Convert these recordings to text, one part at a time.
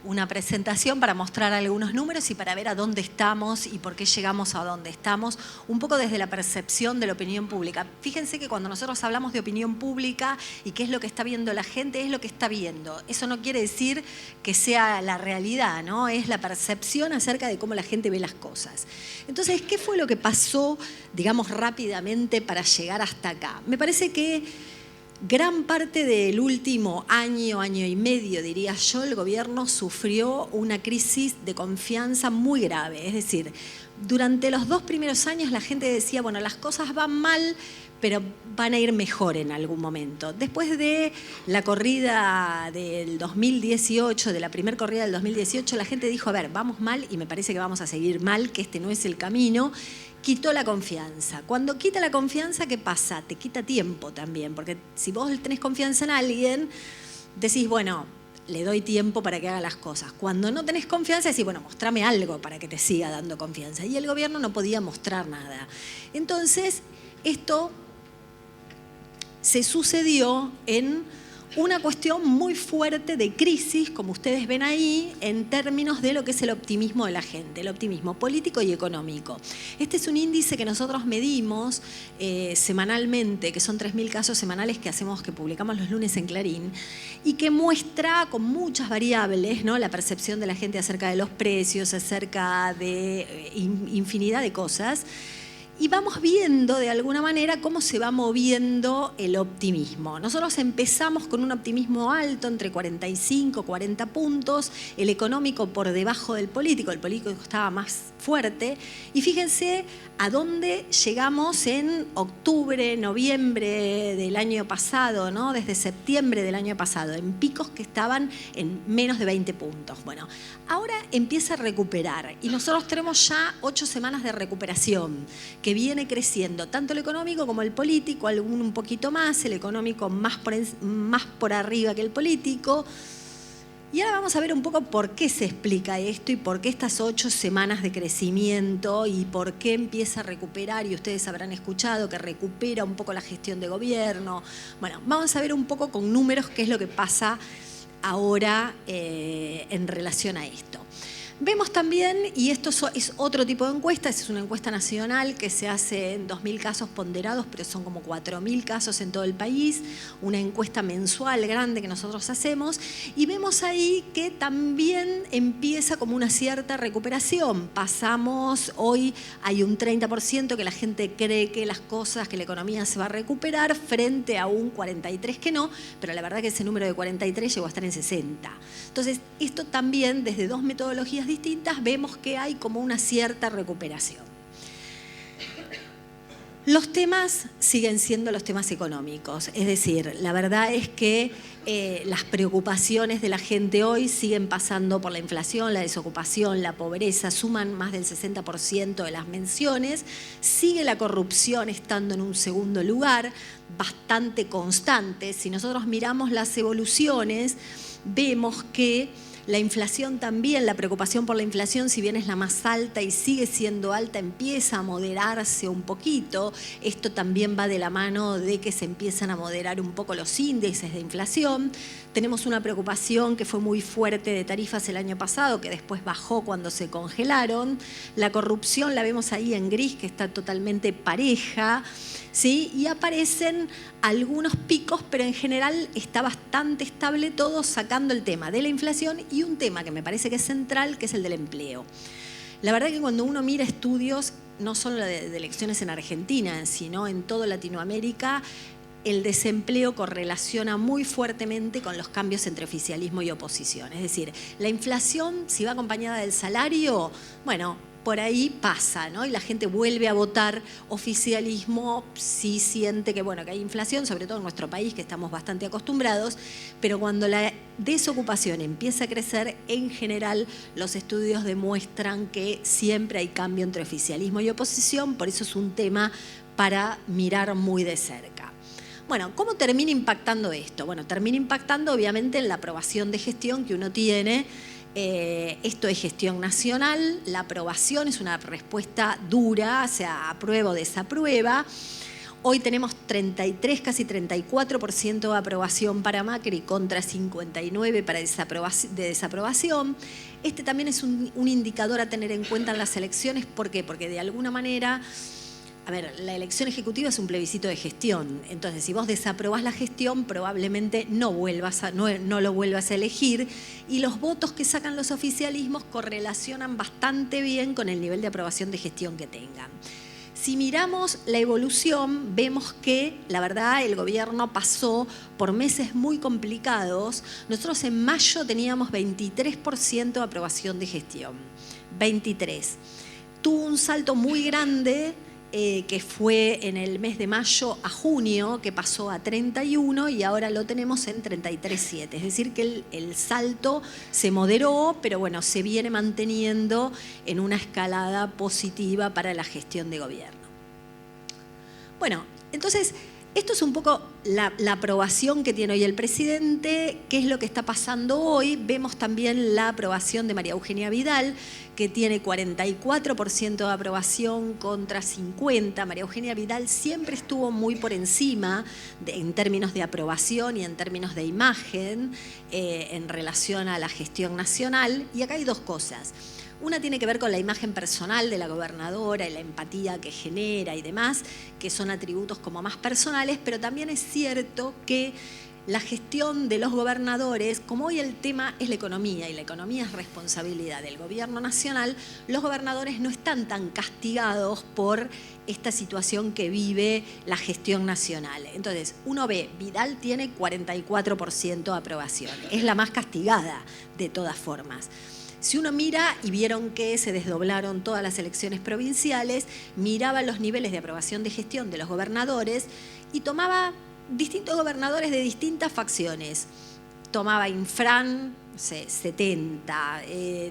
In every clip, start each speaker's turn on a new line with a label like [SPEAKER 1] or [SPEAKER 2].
[SPEAKER 1] una presentación para mostrar algunos números y para ver a dónde estamos y por qué llegamos a dónde estamos, un poco desde la percepción de la opinión pública. Fíjense que cuando nosotros hablamos de opinión pública y qué es lo que está viendo la gente, es lo que está viendo. Eso no quiere decir que sea la realidad, ¿no? Es la percepción acerca de cómo la gente ve las cosas. Entonces, ¿qué fue lo que pasó, digamos, rápidamente para llegar hasta acá? Me parece que gran parte del último año, año y medio, diría yo, el gobierno sufrió una crisis de confianza muy grave. Es decir, durante los 2 primeros años la gente decía, bueno, las cosas van mal, pero van a ir mejor en algún momento. Después de la corrida del 2018, de la primera corrida del 2018, la gente dijo, a ver, vamos mal y me parece que vamos a seguir mal, que este no es el camino. Quitó la confianza. Cuando quita la confianza, ¿qué pasa? Te quita tiempo también, porque si vos tenés confianza en alguien, decís, bueno, le doy tiempo para que haga las cosas. Cuando no tenés confianza, decís, bueno, mostrame algo para que te siga dando confianza. Y el gobierno no podía mostrar nada. Entonces, esto se sucedió en una cuestión muy fuerte de crisis, como ustedes ven ahí, en términos de lo que es el optimismo de la gente, el optimismo político y económico. Este es un índice que nosotros medimos semanalmente, que son 3.000 casos semanales que publicamos los lunes en Clarín, y que muestra con muchas variables, ¿no?, la percepción de la gente acerca de los precios, acerca de infinidad de cosas. Y vamos viendo de alguna manera cómo se va moviendo el optimismo. Nosotros empezamos con un optimismo alto, entre 45 y 40 puntos, el económico por debajo del político, el político estaba más fuerte. Y fíjense a dónde llegamos en octubre, noviembre del año pasado, ¿no?, desde septiembre del año pasado, en picos que estaban en menos de 20 puntos. Bueno, ahora empieza a recuperar y nosotros tenemos ya 8 semanas de recuperación, que viene creciendo, tanto el económico como el político, un poquito más, el económico más por arriba que el político. Y ahora vamos a ver un poco por qué se explica esto y por qué estas 8 semanas de crecimiento y por qué empieza a recuperar, y ustedes habrán escuchado que recupera un poco la gestión de gobierno. Bueno, vamos a ver un poco con números qué es lo que pasa ahora en relación a esto. Vemos también, y esto es otro tipo de encuesta, es una encuesta nacional que se hace en 2.000 casos ponderados, pero son como 4.000 casos en todo el país, una encuesta mensual grande que nosotros hacemos, y vemos ahí que también empieza como una cierta recuperación. Pasamos, hoy hay un 30% que la gente cree que las cosas, que la economía se va a recuperar, frente a un 43% que no, pero la verdad que ese número de 43 llegó a estar en 60. Entonces, esto también, desde 2 metodologías distintas, vemos que hay como una cierta recuperación. Los temas siguen siendo los temas económicos, es decir, la verdad es que las preocupaciones de la gente hoy siguen pasando por la inflación, la desocupación, la pobreza, suman más del 60% de las menciones, sigue la corrupción estando en un segundo lugar, bastante constante. Si nosotros miramos las evoluciones, vemos que la inflación también, la preocupación por la inflación, si bien es la más alta y sigue siendo alta, empieza a moderarse un poquito. Esto también va de la mano de que se empiezan a moderar un poco los índices de inflación. Tenemos una preocupación que fue muy fuerte de tarifas el año pasado, que después bajó cuando se congelaron. La corrupción la vemos ahí en gris, que está totalmente pareja, ¿sí? Y aparecen algunos picos, pero en general está bastante estable todo, sacando el tema de la inflación y un tema que me parece que es central, que es el del empleo. La verdad que cuando uno mira estudios, no solo de elecciones en Argentina, sino en toda Latinoamérica, el desempleo correlaciona muy fuertemente con los cambios entre oficialismo y oposición. Es decir, la inflación, si va acompañada del salario, bueno, por ahí pasa, ¿no? Y la gente vuelve a votar oficialismo, sí siente que, bueno, que hay inflación, sobre todo en nuestro país, que estamos bastante acostumbrados, pero cuando la desocupación empieza a crecer, en general los estudios demuestran que siempre hay cambio entre oficialismo y oposición, por eso es un tema para mirar muy de cerca. Bueno, ¿cómo termina impactando esto? Bueno, termina impactando obviamente en la aprobación de gestión que uno tiene. Esto es gestión nacional, la aprobación es una respuesta dura, o sea, aprueba o desaprueba. Hoy tenemos 33, casi 34% de aprobación para Macri contra 59% de desaprobación. Este también es un indicador a tener en cuenta en las elecciones. ¿Por qué? Porque de alguna manera, a ver, la elección ejecutiva es un plebiscito de gestión. Entonces, si vos desaprobás la gestión, probablemente no lo vuelvas a elegir. Y los votos que sacan los oficialismos correlacionan bastante bien con el nivel de aprobación de gestión que tengan. Si miramos la evolución, vemos que, la verdad, el gobierno pasó por meses muy complicados. Nosotros en mayo teníamos 23% de aprobación de gestión. 23%. Tuvo un salto muy grande, que fue en el mes de mayo a junio, que pasó a 31 y ahora lo tenemos en 33,7. Es decir, que el salto se moderó, pero bueno, se viene manteniendo en una escalada positiva para la gestión de gobierno. Bueno, entonces, esto es un poco la aprobación que tiene hoy el presidente. ¿Qué es lo que está pasando hoy? Vemos también la aprobación de María Eugenia Vidal, que tiene 44% de aprobación contra 50%. María Eugenia Vidal siempre estuvo muy por encima en términos de aprobación y en términos de imagen en relación a la gestión nacional. Y acá hay dos cosas. Una tiene que ver con la imagen personal de la gobernadora y la empatía que genera y demás, que son atributos como más personales, pero también es cierto que la gestión de los gobernadores, como hoy el tema es la economía y la economía es responsabilidad del gobierno nacional, los gobernadores no están tan castigados por esta situación que vive la gestión nacional. Entonces, uno ve, Vidal tiene 44% de aprobación, es la más castigada de todas formas. Si uno mira, y vieron que se desdoblaron todas las elecciones provinciales, miraba los niveles de aprobación de gestión de los gobernadores y tomaba distintos gobernadores de distintas facciones. Tomaba Infran, no sé, 70,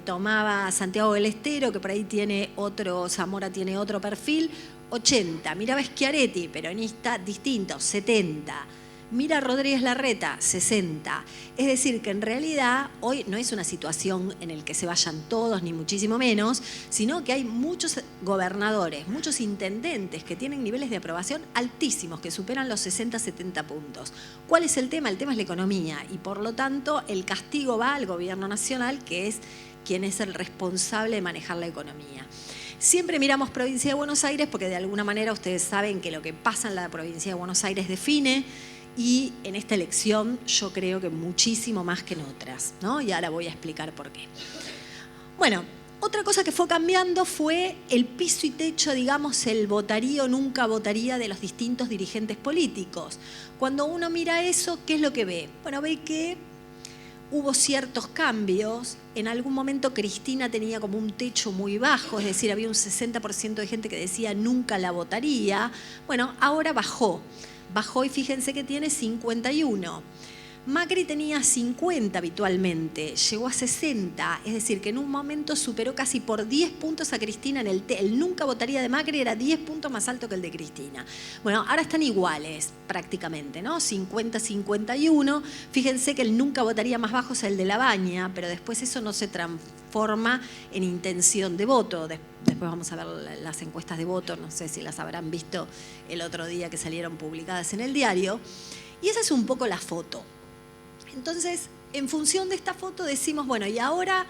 [SPEAKER 1] tomaba Santiago del Estero, que por ahí tiene otro, Zamora tiene otro perfil, 80. Miraba Schiaretti, peronista, distinto, 70. Mira Rodríguez Larreta, 60. Es decir, que en realidad hoy no es una situación en la que se vayan todos, ni muchísimo menos, sino que hay muchos gobernadores, muchos intendentes que tienen niveles de aprobación altísimos, que superan los 60, 70 puntos. ¿Cuál es el tema? El tema es la economía y por lo tanto el castigo va al gobierno nacional, que es quien es el responsable de manejar la economía. Siempre miramos provincia de Buenos Aires porque de alguna manera ustedes saben que lo que pasa en la provincia de Buenos Aires define. Y en esta elección yo creo que muchísimo más que en otras, ¿no? Y ahora voy a explicar por qué. Bueno, otra cosa que fue cambiando fue el piso y techo, digamos, el votaría o nunca votaría de los distintos dirigentes políticos. Cuando uno mira eso, ¿qué es lo que ve? Bueno, ve que hubo ciertos cambios. En algún momento Cristina tenía como un techo muy bajo, es decir, había un 60% de gente que decía nunca la votaría. Bueno, ahora bajó y fíjense que tiene 51. Macri tenía 50 habitualmente, llegó a 60, es decir, que en un momento superó casi por 10 puntos a Cristina. El nunca votaría de Macri era 10 puntos más alto que el de Cristina. Bueno, ahora están iguales prácticamente, ¿no? 50, 51. Fíjense que el nunca votaría más bajo es el de Labaña, pero después eso no se transforma en intención de voto. Después vamos a ver las encuestas de voto, no sé si las habrán visto el otro día que salieron publicadas en el diario. Y esa es un poco la foto. Entonces, en función de esta foto decimos, bueno, ¿y ahora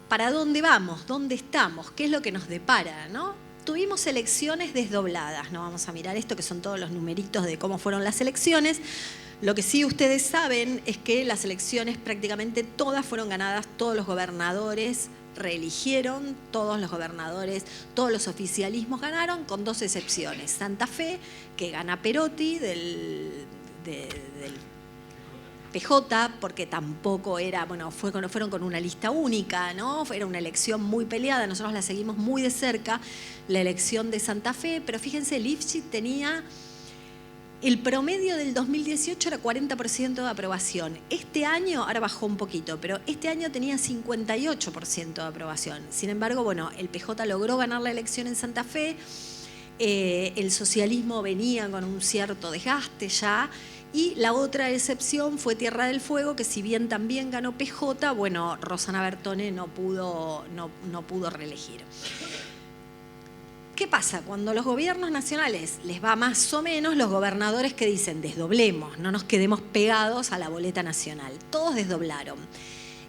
[SPEAKER 1] para dónde vamos? ¿Dónde estamos? ¿Qué es lo que nos depara, no? Tuvimos elecciones desdobladas, no vamos a mirar esto, que son todos los numeritos de cómo fueron las elecciones. Lo que sí ustedes saben es que las elecciones prácticamente todas fueron ganadas, todos los gobernadores reeligieron, todos los gobernadores, todos los oficialismos ganaron, con dos excepciones. Santa Fe, que gana Perotti del PJ, porque tampoco era, bueno, fueron con una lista única, ¿no? Era una elección muy peleada, nosotros la seguimos muy de cerca, la elección de Santa Fe, pero fíjense, Lifshitz tenía, el promedio del 2018 era 40% de aprobación. Este año, ahora bajó un poquito, pero este año tenía 58% de aprobación. Sin embargo, bueno, el PJ logró ganar la elección en Santa Fe, el socialismo venía con un cierto desgaste ya. Y la otra excepción fue Tierra del Fuego, que si bien también ganó PJ, bueno, Rosana Bertone no pudo reelegir. ¿Qué pasa? Cuando los gobiernos nacionales les va más o menos, los gobernadores que dicen desdoblemos, no nos quedemos pegados a la boleta nacional. Todos desdoblaron.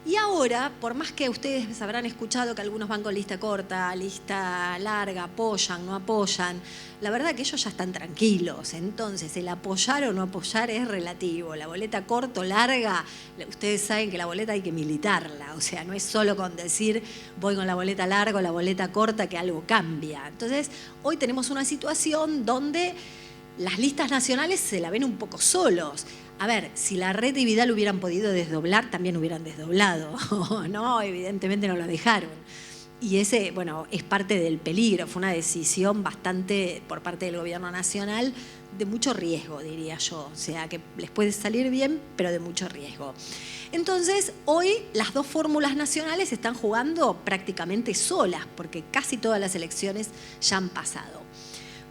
[SPEAKER 1] Y ahora, por más que ustedes habrán escuchado que algunos van con lista corta, lista larga, apoyan, no apoyan, la verdad que ellos ya están tranquilos. Entonces, el apoyar o no apoyar es relativo. La boleta corta o larga, ustedes saben que la boleta hay que militarla. O sea, no es solo con decir voy con la boleta larga o la boleta corta que algo cambia. Entonces, hoy tenemos una situación donde las listas nacionales se la ven un poco solos. A ver, si la Red y Vidal hubieran podido desdoblar, también hubieran desdoblado. No, evidentemente no lo dejaron. Y ese, bueno, es parte del peligro. Fue una decisión bastante, por parte del gobierno nacional, de mucho riesgo, diría yo. O sea, que les puede salir bien, pero de mucho riesgo. Entonces, hoy las dos fórmulas nacionales están jugando prácticamente solas, porque casi todas las elecciones ya han pasado.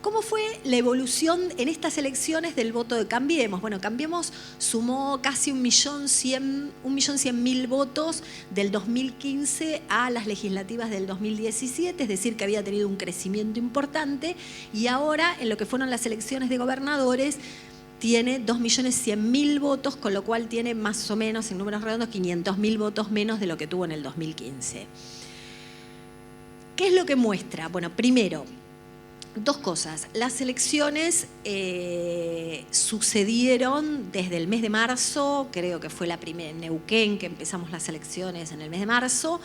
[SPEAKER 1] ¿Cómo fue la evolución en estas elecciones del voto de Cambiemos? Bueno, Cambiemos sumó casi 1.100.000 votos del 2015 a las legislativas del 2017, es decir, que había tenido un crecimiento importante, y ahora en lo que fueron las elecciones de gobernadores tiene 2.100.000 votos, con lo cual tiene más o menos, en números redondos, 500.000 votos menos de lo que tuvo en el 2015. ¿Qué es lo que muestra? Bueno, primero, dos cosas. Las elecciones sucedieron desde el mes de marzo, creo que fue la primera en Neuquén, que empezamos las elecciones en el mes de marzo.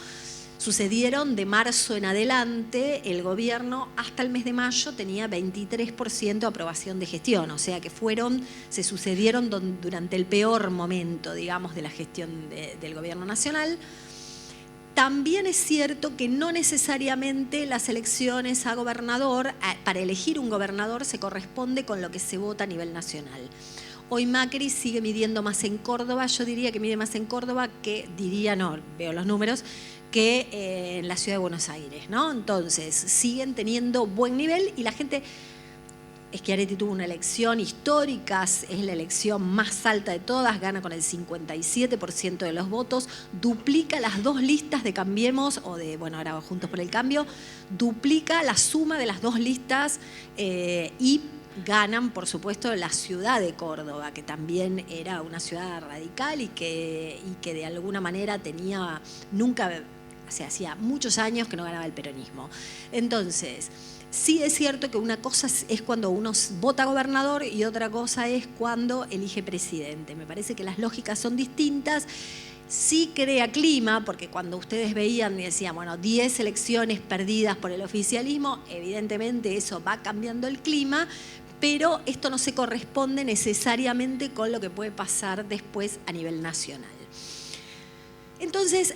[SPEAKER 1] Sucedieron de marzo en adelante, el gobierno hasta el mes de mayo tenía 23% de aprobación de gestión, o sea que se sucedieron durante el peor momento, digamos, de la gestión del gobierno nacional. También es cierto que no necesariamente las elecciones a gobernador, para elegir un gobernador se corresponde con lo que se vota a nivel nacional. Hoy Macri sigue midiendo más en Córdoba, yo diría que mide más en Córdoba que, veo los números, que en la ciudad de Buenos Aires, ¿no? Entonces, siguen teniendo buen nivel y la gente... Schiaretti tuvo una elección histórica, es la elección más alta de todas, gana con el 57% de los votos, duplica las dos listas de Cambiemos, o de, bueno, ahora Juntos por el Cambio, duplica la suma de las dos listas y ganan, por supuesto, la ciudad de Córdoba, que también era una ciudad radical y que de alguna manera hacía muchos años que no ganaba el peronismo. Entonces... sí es cierto que una cosa es cuando uno vota gobernador y otra cosa es cuando elige presidente. Me parece que las lógicas son distintas. Sí crea clima, porque cuando ustedes veían y decían, bueno, 10 elecciones perdidas por el oficialismo, evidentemente eso va cambiando el clima, pero esto no se corresponde necesariamente con lo que puede pasar después a nivel nacional. Entonces,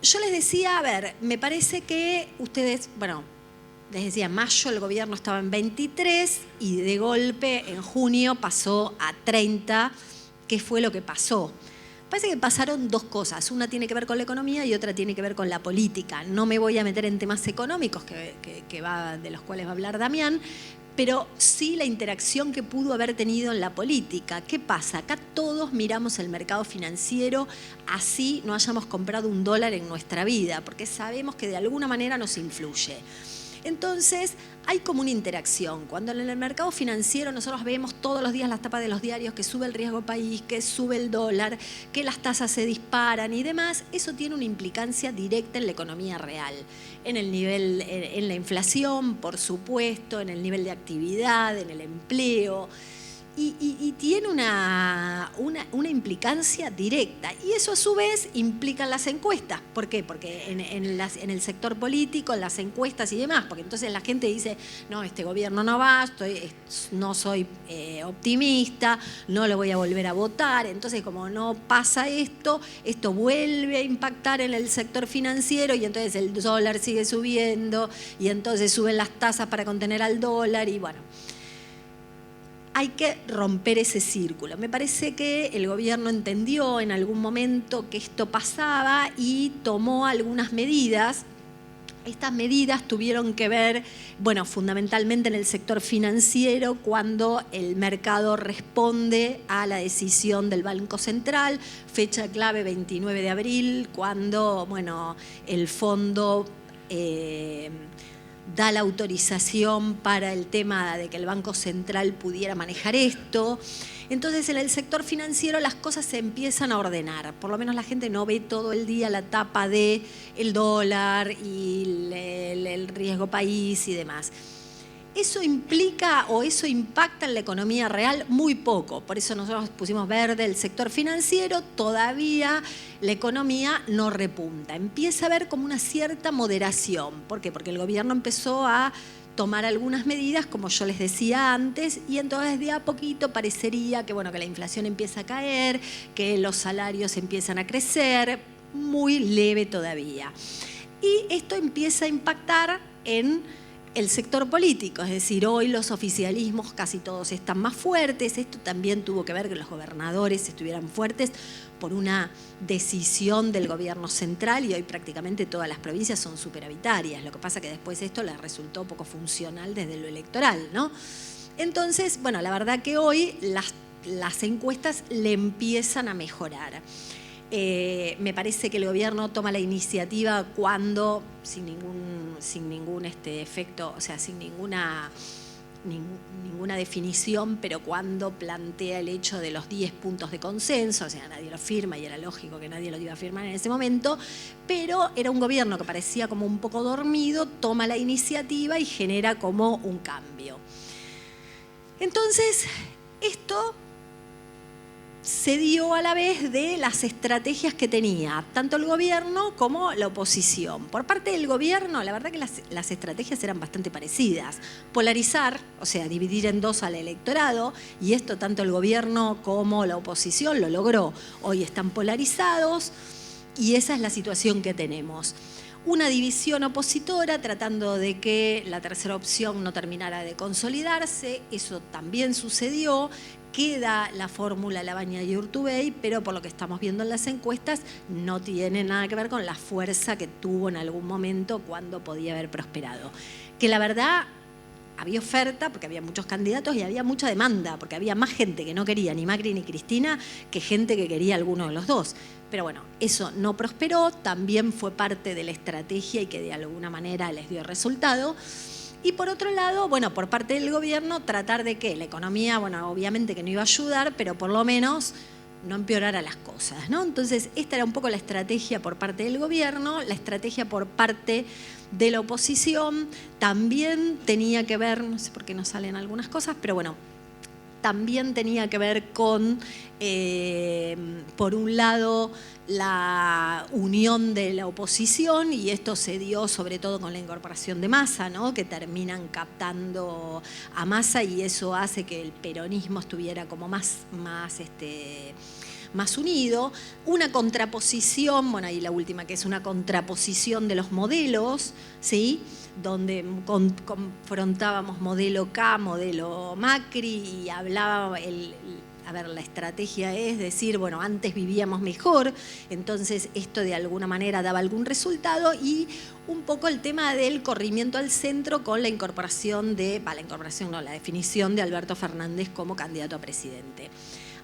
[SPEAKER 1] yo les decía, a ver, me parece que ustedes, bueno, les decía, en mayo el gobierno estaba en 23 y de golpe en junio pasó a 30. ¿Qué fue lo que pasó? Parece que pasaron dos cosas. Una tiene que ver con la economía y otra tiene que ver con la política. No me voy a meter en temas económicos de los cuales va a hablar Damián, pero sí la interacción que pudo haber tenido en la política. ¿Qué pasa? Acá todos miramos el mercado financiero, así no hayamos comprado un dólar en nuestra vida, porque sabemos que de alguna manera nos influye. Entonces, hay como una interacción. Cuando en el mercado financiero nosotros vemos todos los días las tapas de los diarios que sube el riesgo país, que sube el dólar, que las tasas se disparan y demás, eso tiene una implicancia directa en la economía real. En el nivel, en la inflación, por supuesto, en el nivel de actividad, en el empleo. Y tiene una implicancia directa. Y eso a su vez implica en las encuestas. ¿Por qué? Porque en el sector político, en las encuestas y demás, porque entonces la gente dice, no, este gobierno no va, no soy optimista, no lo voy a volver a votar. Entonces, como no pasa esto vuelve a impactar en el sector financiero y entonces el dólar sigue subiendo y entonces suben las tasas para contener al dólar y bueno... Hay que romper ese círculo. Me parece que el gobierno entendió en algún momento que esto pasaba y tomó algunas medidas. Estas medidas tuvieron que ver, bueno, fundamentalmente en el sector financiero, cuando el mercado responde a la decisión del Banco Central, fecha clave 29 de abril, cuando, bueno, el fondo da la autorización para el tema de que el Banco Central pudiera manejar esto. Entonces en el sector financiero las cosas se empiezan a ordenar, por lo menos la gente no ve todo el día la tapa de el dólar y el riesgo país y demás. ¿Eso implica o eso impacta en la economía real? Muy poco, por eso nosotros pusimos verde el sector financiero, todavía la economía no repunta, empieza a haber como una cierta moderación. ¿Por qué? Porque el gobierno empezó a tomar algunas medidas, como yo les decía antes, y entonces de a poquito parecería que, bueno, que la inflación empieza a caer, que los salarios empiezan a crecer, muy leve todavía. Y esto empieza a impactar en el sector político, es decir, hoy los oficialismos casi todos están más fuertes. Esto también tuvo que ver que los gobernadores estuvieran fuertes por una decisión del gobierno central y hoy prácticamente todas las provincias son superavitarias. Lo que pasa que después esto les resultó poco funcional desde lo electoral, ¿no? Entonces, bueno, la verdad que hoy las encuestas le empiezan a mejorar. Me parece que el gobierno toma la iniciativa cuando, sin ningún efecto, o sea, sin ninguna definición, pero cuando plantea el hecho de los 10 puntos de consenso, o sea, nadie lo firma y era lógico que nadie lo iba a firmar en ese momento, pero era un gobierno que parecía como un poco dormido, toma la iniciativa y genera como un cambio. Entonces, esto se dio a la vez de las estrategias que tenía tanto el gobierno como la oposición. Por parte del gobierno, la verdad que las estrategias eran bastante parecidas. Polarizar, o sea, dividir en dos al electorado, y esto tanto el gobierno como la oposición lo logró. Hoy están polarizados y esa es la situación que tenemos. Una división opositora tratando de que la tercera opción no terminara de consolidarse, eso también sucedió. Queda la fórmula Labaña y Urtubey, pero por lo que estamos viendo en las encuestas no tiene nada que ver con la fuerza que tuvo en algún momento cuando podía haber prosperado. Que la verdad había oferta porque había muchos candidatos y había mucha demanda, porque había más gente que no quería ni Macri ni Cristina que gente que quería alguno de los dos. Pero bueno, eso no prosperó, también fue parte de la estrategia y que de alguna manera les dio resultado. Y por otro lado, bueno, por parte del gobierno, tratar de que la economía, bueno, obviamente que no iba a ayudar, pero por lo menos no empeorara las cosas, ¿no? Entonces, esta era un poco la estrategia por parte del gobierno, la estrategia por parte de la oposición también tenía que ver, no sé por qué no salen algunas cosas, pero bueno, también tenía que ver con, por un lado, la unión de la oposición, y esto se dio sobre todo con la incorporación de Massa, ¿no? Que terminan captando a Massa y eso hace que el peronismo estuviera como más unido. Una contraposición, bueno, y la última que es una contraposición de los modelos, ¿sí? Donde confrontábamos modelo K, modelo Macri y hablaba la estrategia es decir, bueno, antes vivíamos mejor, entonces esto de alguna manera daba algún resultado y un poco el tema del corrimiento al centro con la incorporación la definición de Alberto Fernández como candidato a presidente.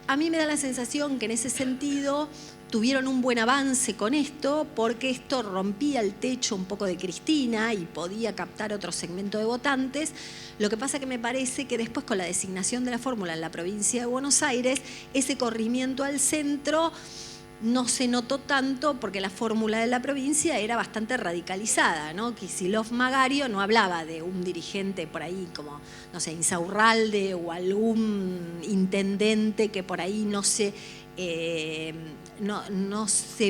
[SPEAKER 1] A mí me da la sensación que en ese sentido tuvieron un buen avance con esto porque esto rompía el techo un poco de Cristina y podía captar otro segmento de votantes. Lo que pasa que me parece que después con la designación de la fórmula en la provincia de Buenos Aires, ese corrimiento al centro no se notó tanto porque la fórmula de la provincia era bastante radicalizada, ¿no? Kicillof Magario no hablaba de un dirigente por ahí como, no sé, Insaurralde o algún intendente que por ahí no se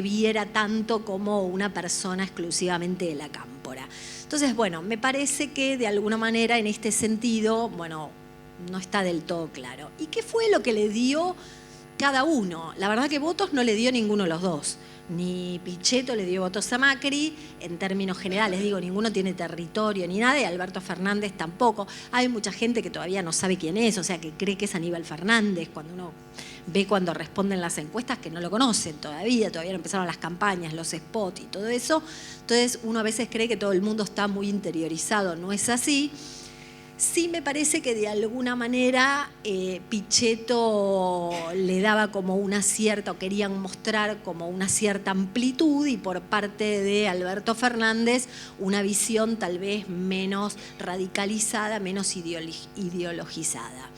[SPEAKER 1] viera tanto como una persona exclusivamente de la cámpora. Entonces, bueno, me parece que de alguna manera en este sentido, bueno, no está del todo claro. ¿Y qué fue lo que le dio cada uno? La verdad que votos no le dio ninguno de los dos. Ni Pichetto le dio votos a Macri, en términos generales, digo, ninguno tiene territorio ni nada, y Alberto Fernández tampoco. Hay mucha gente que todavía no sabe quién es, o sea, que cree que es Aníbal Fernández, cuando uno ve cuando responden las encuestas que no lo conocen todavía no empezaron las campañas, los spots y todo eso. Entonces uno a veces cree que todo el mundo está muy interiorizado, no es así. Sí me parece que de alguna manera Pichetto le daba como una cierta, o querían mostrar como una cierta amplitud, y por parte de Alberto Fernández una visión tal vez menos radicalizada, menos ideologizada.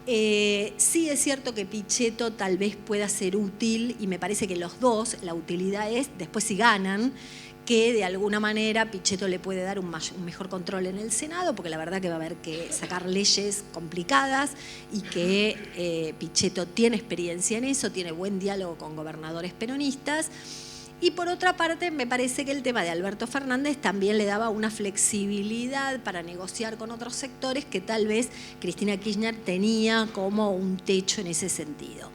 [SPEAKER 1] Sí es cierto que Pichetto tal vez pueda ser útil, y me parece que los dos, la utilidad es, después si ganan, que de alguna manera Pichetto le puede dar un mejor control en el Senado, porque la verdad que va a haber que sacar leyes complicadas, y que Pichetto tiene experiencia en eso, tiene buen diálogo con gobernadores peronistas. Y por otra parte, me parece que el tema de Alberto Fernández también le daba una flexibilidad para negociar con otros sectores que tal vez Cristina Kirchner tenía como un techo en ese sentido.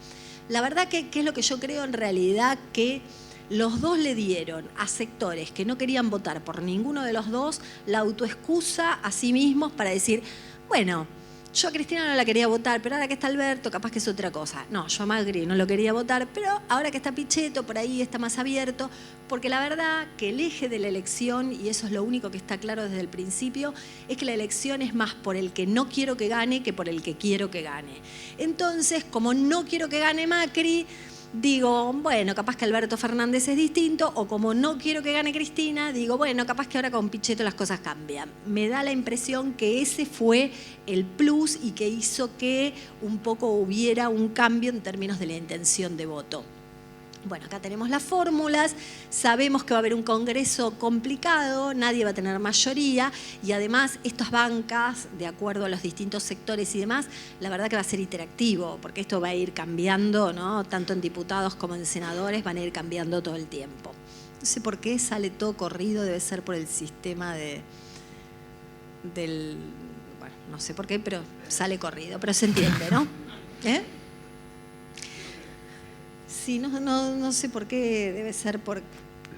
[SPEAKER 1] La verdad que es lo que yo creo en realidad, que los dos le dieron a sectores que no querían votar por ninguno de los dos la autoexcusa a sí mismos para decir, bueno, yo a Cristina no la quería votar, pero ahora que está Alberto, capaz que es otra cosa. No, yo a Macri no lo quería votar, pero ahora que está Pichetto, por ahí está más abierto, porque la verdad que el eje de la elección, y eso es lo único que está claro desde el principio, es que la elección es más por el que no quiero que gane que por el que quiero que gane. Entonces, como no quiero que gane Macri, digo, bueno, capaz que Alberto Fernández es distinto, o como no quiero que gane Cristina, digo, bueno, capaz que ahora con Pichetto las cosas cambian. Me da la impresión que ese fue el plus y que hizo que un poco hubiera un cambio en términos de la intención de voto. Bueno, acá tenemos las fórmulas, sabemos que va a haber un Congreso complicado, nadie va a tener mayoría, y además estas bancas, de acuerdo a los distintos sectores y demás, la verdad que va a ser interactivo, porque esto va a ir cambiando, ¿no? Tanto en diputados como en senadores van a ir cambiando todo el tiempo. No sé por qué sale todo corrido, debe ser por el sistema del... Bueno, no sé por qué, pero sale corrido, pero se entiende, ¿no? Sí, no sé por qué, debe ser por...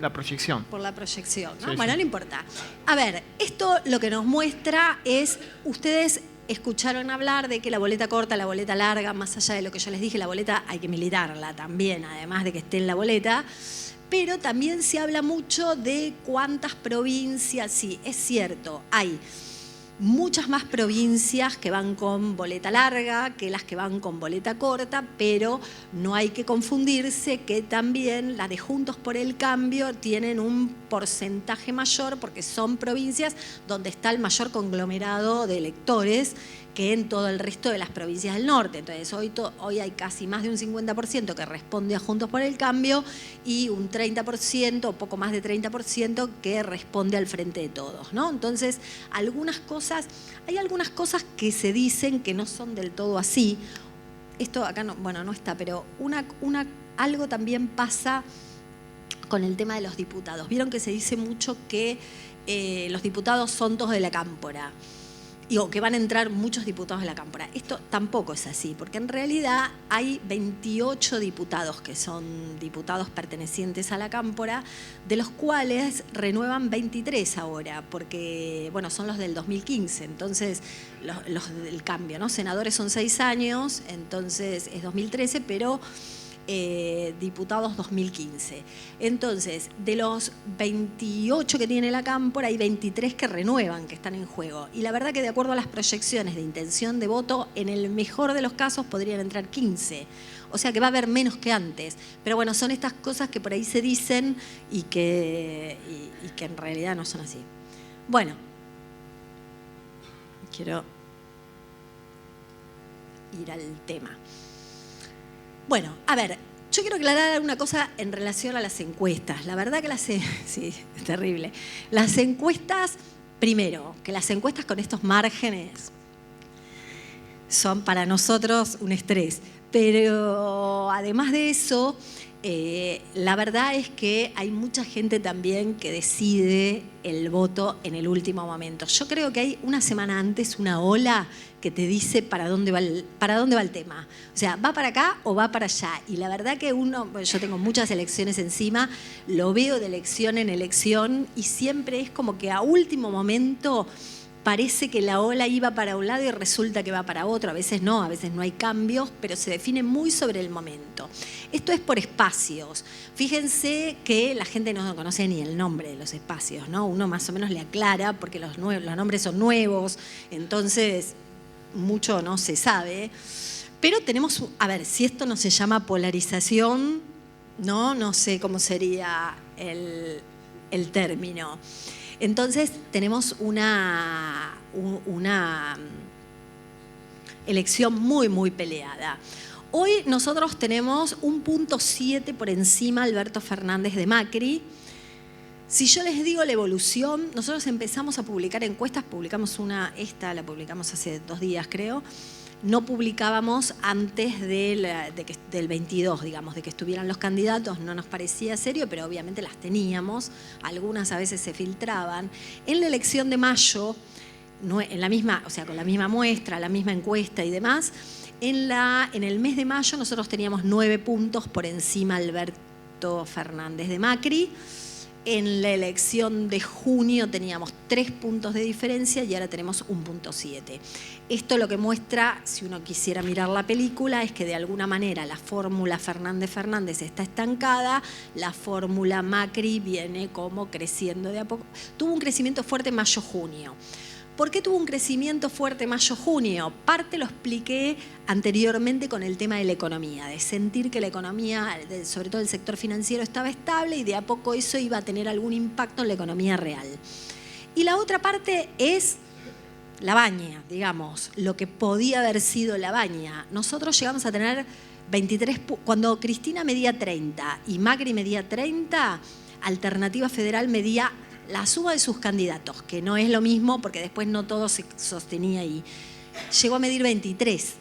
[SPEAKER 2] La proyección.
[SPEAKER 1] Por la proyección, ¿no?
[SPEAKER 2] Sí,
[SPEAKER 1] bueno,
[SPEAKER 2] sí.
[SPEAKER 1] no importa. A ver, esto lo que nos muestra es, ustedes escucharon hablar de que la boleta corta, la boleta larga, más allá de lo que yo les dije, la boleta hay que militarla también, además de que esté en la boleta, pero también se habla mucho de cuántas provincias, sí, es cierto, hay muchas más provincias que van con boleta larga que las que van con boleta corta, pero no hay que confundirse que también las de Juntos por el Cambio tienen un porcentaje mayor porque son provincias donde está el mayor conglomerado de electores que en todo el resto de las provincias del norte. Entonces hoy hay casi más de un 50% que responde a Juntos por el Cambio y un 30% o poco más de 30% que responde al Frente de Todos, ¿no? Entonces hay algunas cosas que se dicen que no son del todo así. Esto acá no, bueno, no está, pero algo también pasa con el tema de los diputados. Vieron que se dice mucho que los diputados son todos de la cámpora, o que van a entrar muchos diputados de la cámpora. Esto tampoco es así, porque en realidad hay 28 diputados que son diputados pertenecientes a la cámpora, de los cuales renuevan 23 ahora, porque bueno, son los del 2015, entonces los del cambio, ¿no? Senadores son 6 años, entonces es 2013, pero diputados 2015. Entonces, de los 28 que tiene la cámpora, hay 23 que renuevan, que están en juego. Y la verdad que de acuerdo a las proyecciones de intención de voto, en el mejor de los casos podrían entrar 15. O sea que va a haber menos que antes. Pero bueno, son estas cosas que por ahí se dicen y que en realidad no son así. Bueno, quiero ir al tema. Bueno, a ver, yo quiero aclarar una cosa en relación a las encuestas. La verdad que sí, es terrible. Las encuestas, primero, que las encuestas con estos márgenes son para nosotros un estrés. Pero además de eso, la verdad es que hay mucha gente también que decide el voto en el último momento. Yo creo que hay una semana antes una ola que te dice para dónde va el tema. O sea, ¿va para acá o va para allá? Y la verdad que yo tengo muchas elecciones encima, lo veo de elección en elección y siempre es como que a último momento parece que la ola iba para un lado y resulta que va para otro. A veces no hay cambios, pero se define muy sobre el momento. Esto es por espacios. Fíjense que la gente no conoce ni el nombre de los espacios, ¿no? Uno más o menos le aclara porque los nombres son nuevos, entonces mucho no se sabe. Pero tenemos, a ver, si esto no se llama polarización, no sé cómo sería el término. Entonces tenemos una elección muy, muy peleada. Hoy nosotros tenemos un 0.7 por encima Alberto Fernández de Macri. Si yo les digo la evolución, nosotros empezamos a publicar encuestas, esta la publicamos hace 2 días creo, no publicábamos antes del 22, digamos, de que estuvieran los candidatos, no nos parecía serio, pero obviamente las teníamos, algunas a veces se filtraban. En la elección de mayo, en la misma, o sea, con la misma muestra, la misma encuesta y demás, en el mes de mayo nosotros teníamos 9 puntos por encima Alberto Fernández de Macri. En la elección de junio teníamos 3 puntos de diferencia y ahora tenemos 1.7. Esto lo que muestra, si uno quisiera mirar la película, es que de alguna manera la fórmula Fernández-Fernández está estancada, la fórmula Macri viene como creciendo de a poco. Tuvo un crecimiento fuerte mayo-junio. ¿Por qué tuvo un crecimiento fuerte mayo-junio? Parte lo expliqué anteriormente con el tema de la economía, de sentir que la economía, sobre todo el sector financiero, estaba estable y de a poco eso iba a tener algún impacto en la economía real. Y la otra parte es la baña, digamos, lo que podía haber sido la baña. Nosotros llegamos a tener 23, cuando Cristina medía 30 y Macri medía 30, Alternativa Federal medía la suma de sus candidatos, que no es lo mismo porque después no todo se sostenía ahí. Llegó a medir 23.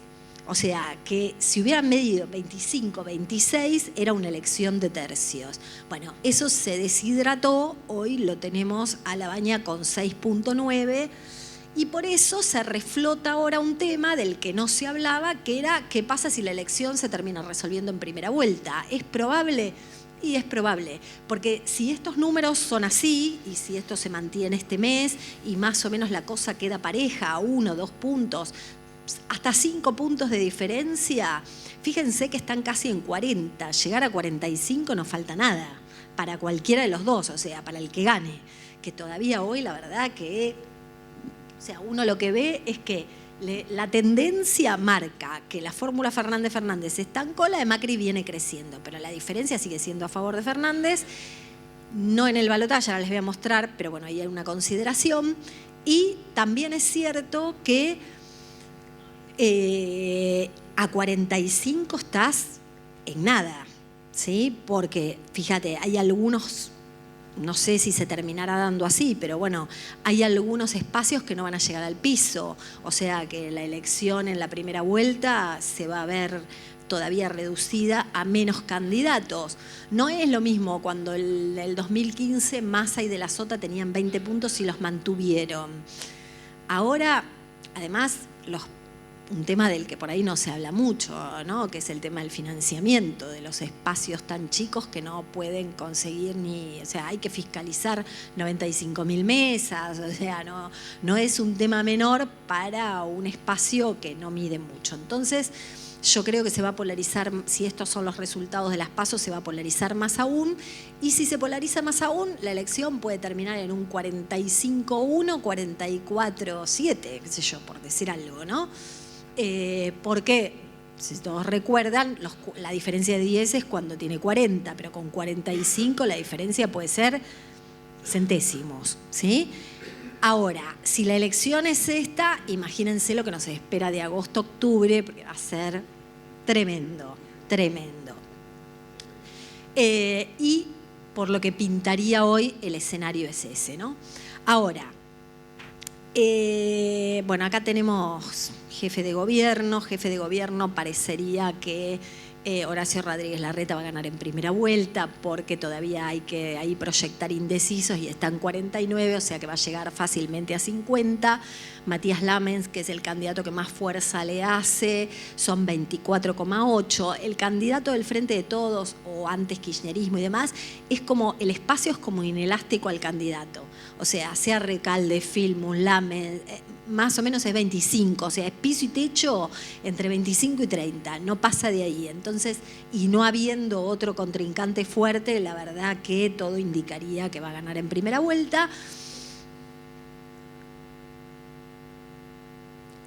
[SPEAKER 1] O sea, que si hubieran medido 25, 26, era una elección de tercios. Bueno, eso se deshidrató, hoy lo tenemos a la baña con 6.9 y por eso se reflota ahora un tema del que no se hablaba, que era qué pasa si la elección se termina resolviendo en primera vuelta. ¿Es probable? Y es probable, porque si estos números son así y si esto se mantiene este mes y más o menos la cosa queda pareja a 1, 2 puntos, hasta 5 puntos de diferencia, fíjense que están casi en 40, llegar a 45 no falta nada para cualquiera de los dos, o sea, para el que gane, que todavía hoy la verdad que, o sea, uno lo que ve es que la tendencia marca que la fórmula Fernández-Fernández se estancó, la de Macri viene creciendo, pero la diferencia sigue siendo a favor de Fernández, no en el balotaje, ahora les voy a mostrar, pero bueno, ahí hay una consideración. Y también es cierto que a 45 estás en nada, ¿sí? Porque, fíjate, hay algunos, no sé si se terminará dando así, pero bueno, hay algunos espacios que no van a llegar al piso, o sea que la elección en la primera vuelta se va a ver todavía reducida a menos candidatos. No es lo mismo cuando en el 2015 Massa y De la Sota tenían 20 puntos y los mantuvieron. Ahora, además, un tema del que por ahí no se habla mucho, ¿no? Que es el tema del financiamiento, de los espacios tan chicos que no pueden conseguir ni... O sea, hay que fiscalizar 95.000 mesas, o sea, no es un tema menor para un espacio que no mide mucho. Entonces, yo creo que se va a polarizar, si estos son los resultados de las PASO, se va a polarizar más aún, y si se polariza más aún, la elección puede terminar en un 45-1, 44-7, qué sé yo, por decir algo, ¿no? Porque, si todos recuerdan, la diferencia de 10 es cuando tiene 40, pero con 45 la diferencia puede ser centésimos, ¿sí? Ahora, si la elección es esta, imagínense lo que nos espera de agosto a octubre, porque va a ser tremendo, tremendo. Y por lo que pintaría hoy, el escenario es ese, ¿no? Ahora, bueno, acá tenemos jefe de gobierno parecería que Horacio Rodríguez Larreta va a ganar en primera vuelta porque todavía hay que ahí proyectar indecisos y está en 49, o sea que va a llegar fácilmente a 50. Matías Lamens, que es el candidato que más fuerza le hace, son 24,8. El candidato del Frente de Todos, o antes kirchnerismo y demás, es como, el espacio es como inelástico al candidato. O sea Recalde, Filmus, Lamens, más o menos es 25, o sea, es piso y techo entre 25 y 30, no pasa de ahí. Entonces, y no habiendo otro contrincante fuerte, la verdad que todo indicaría que va a ganar en primera vuelta.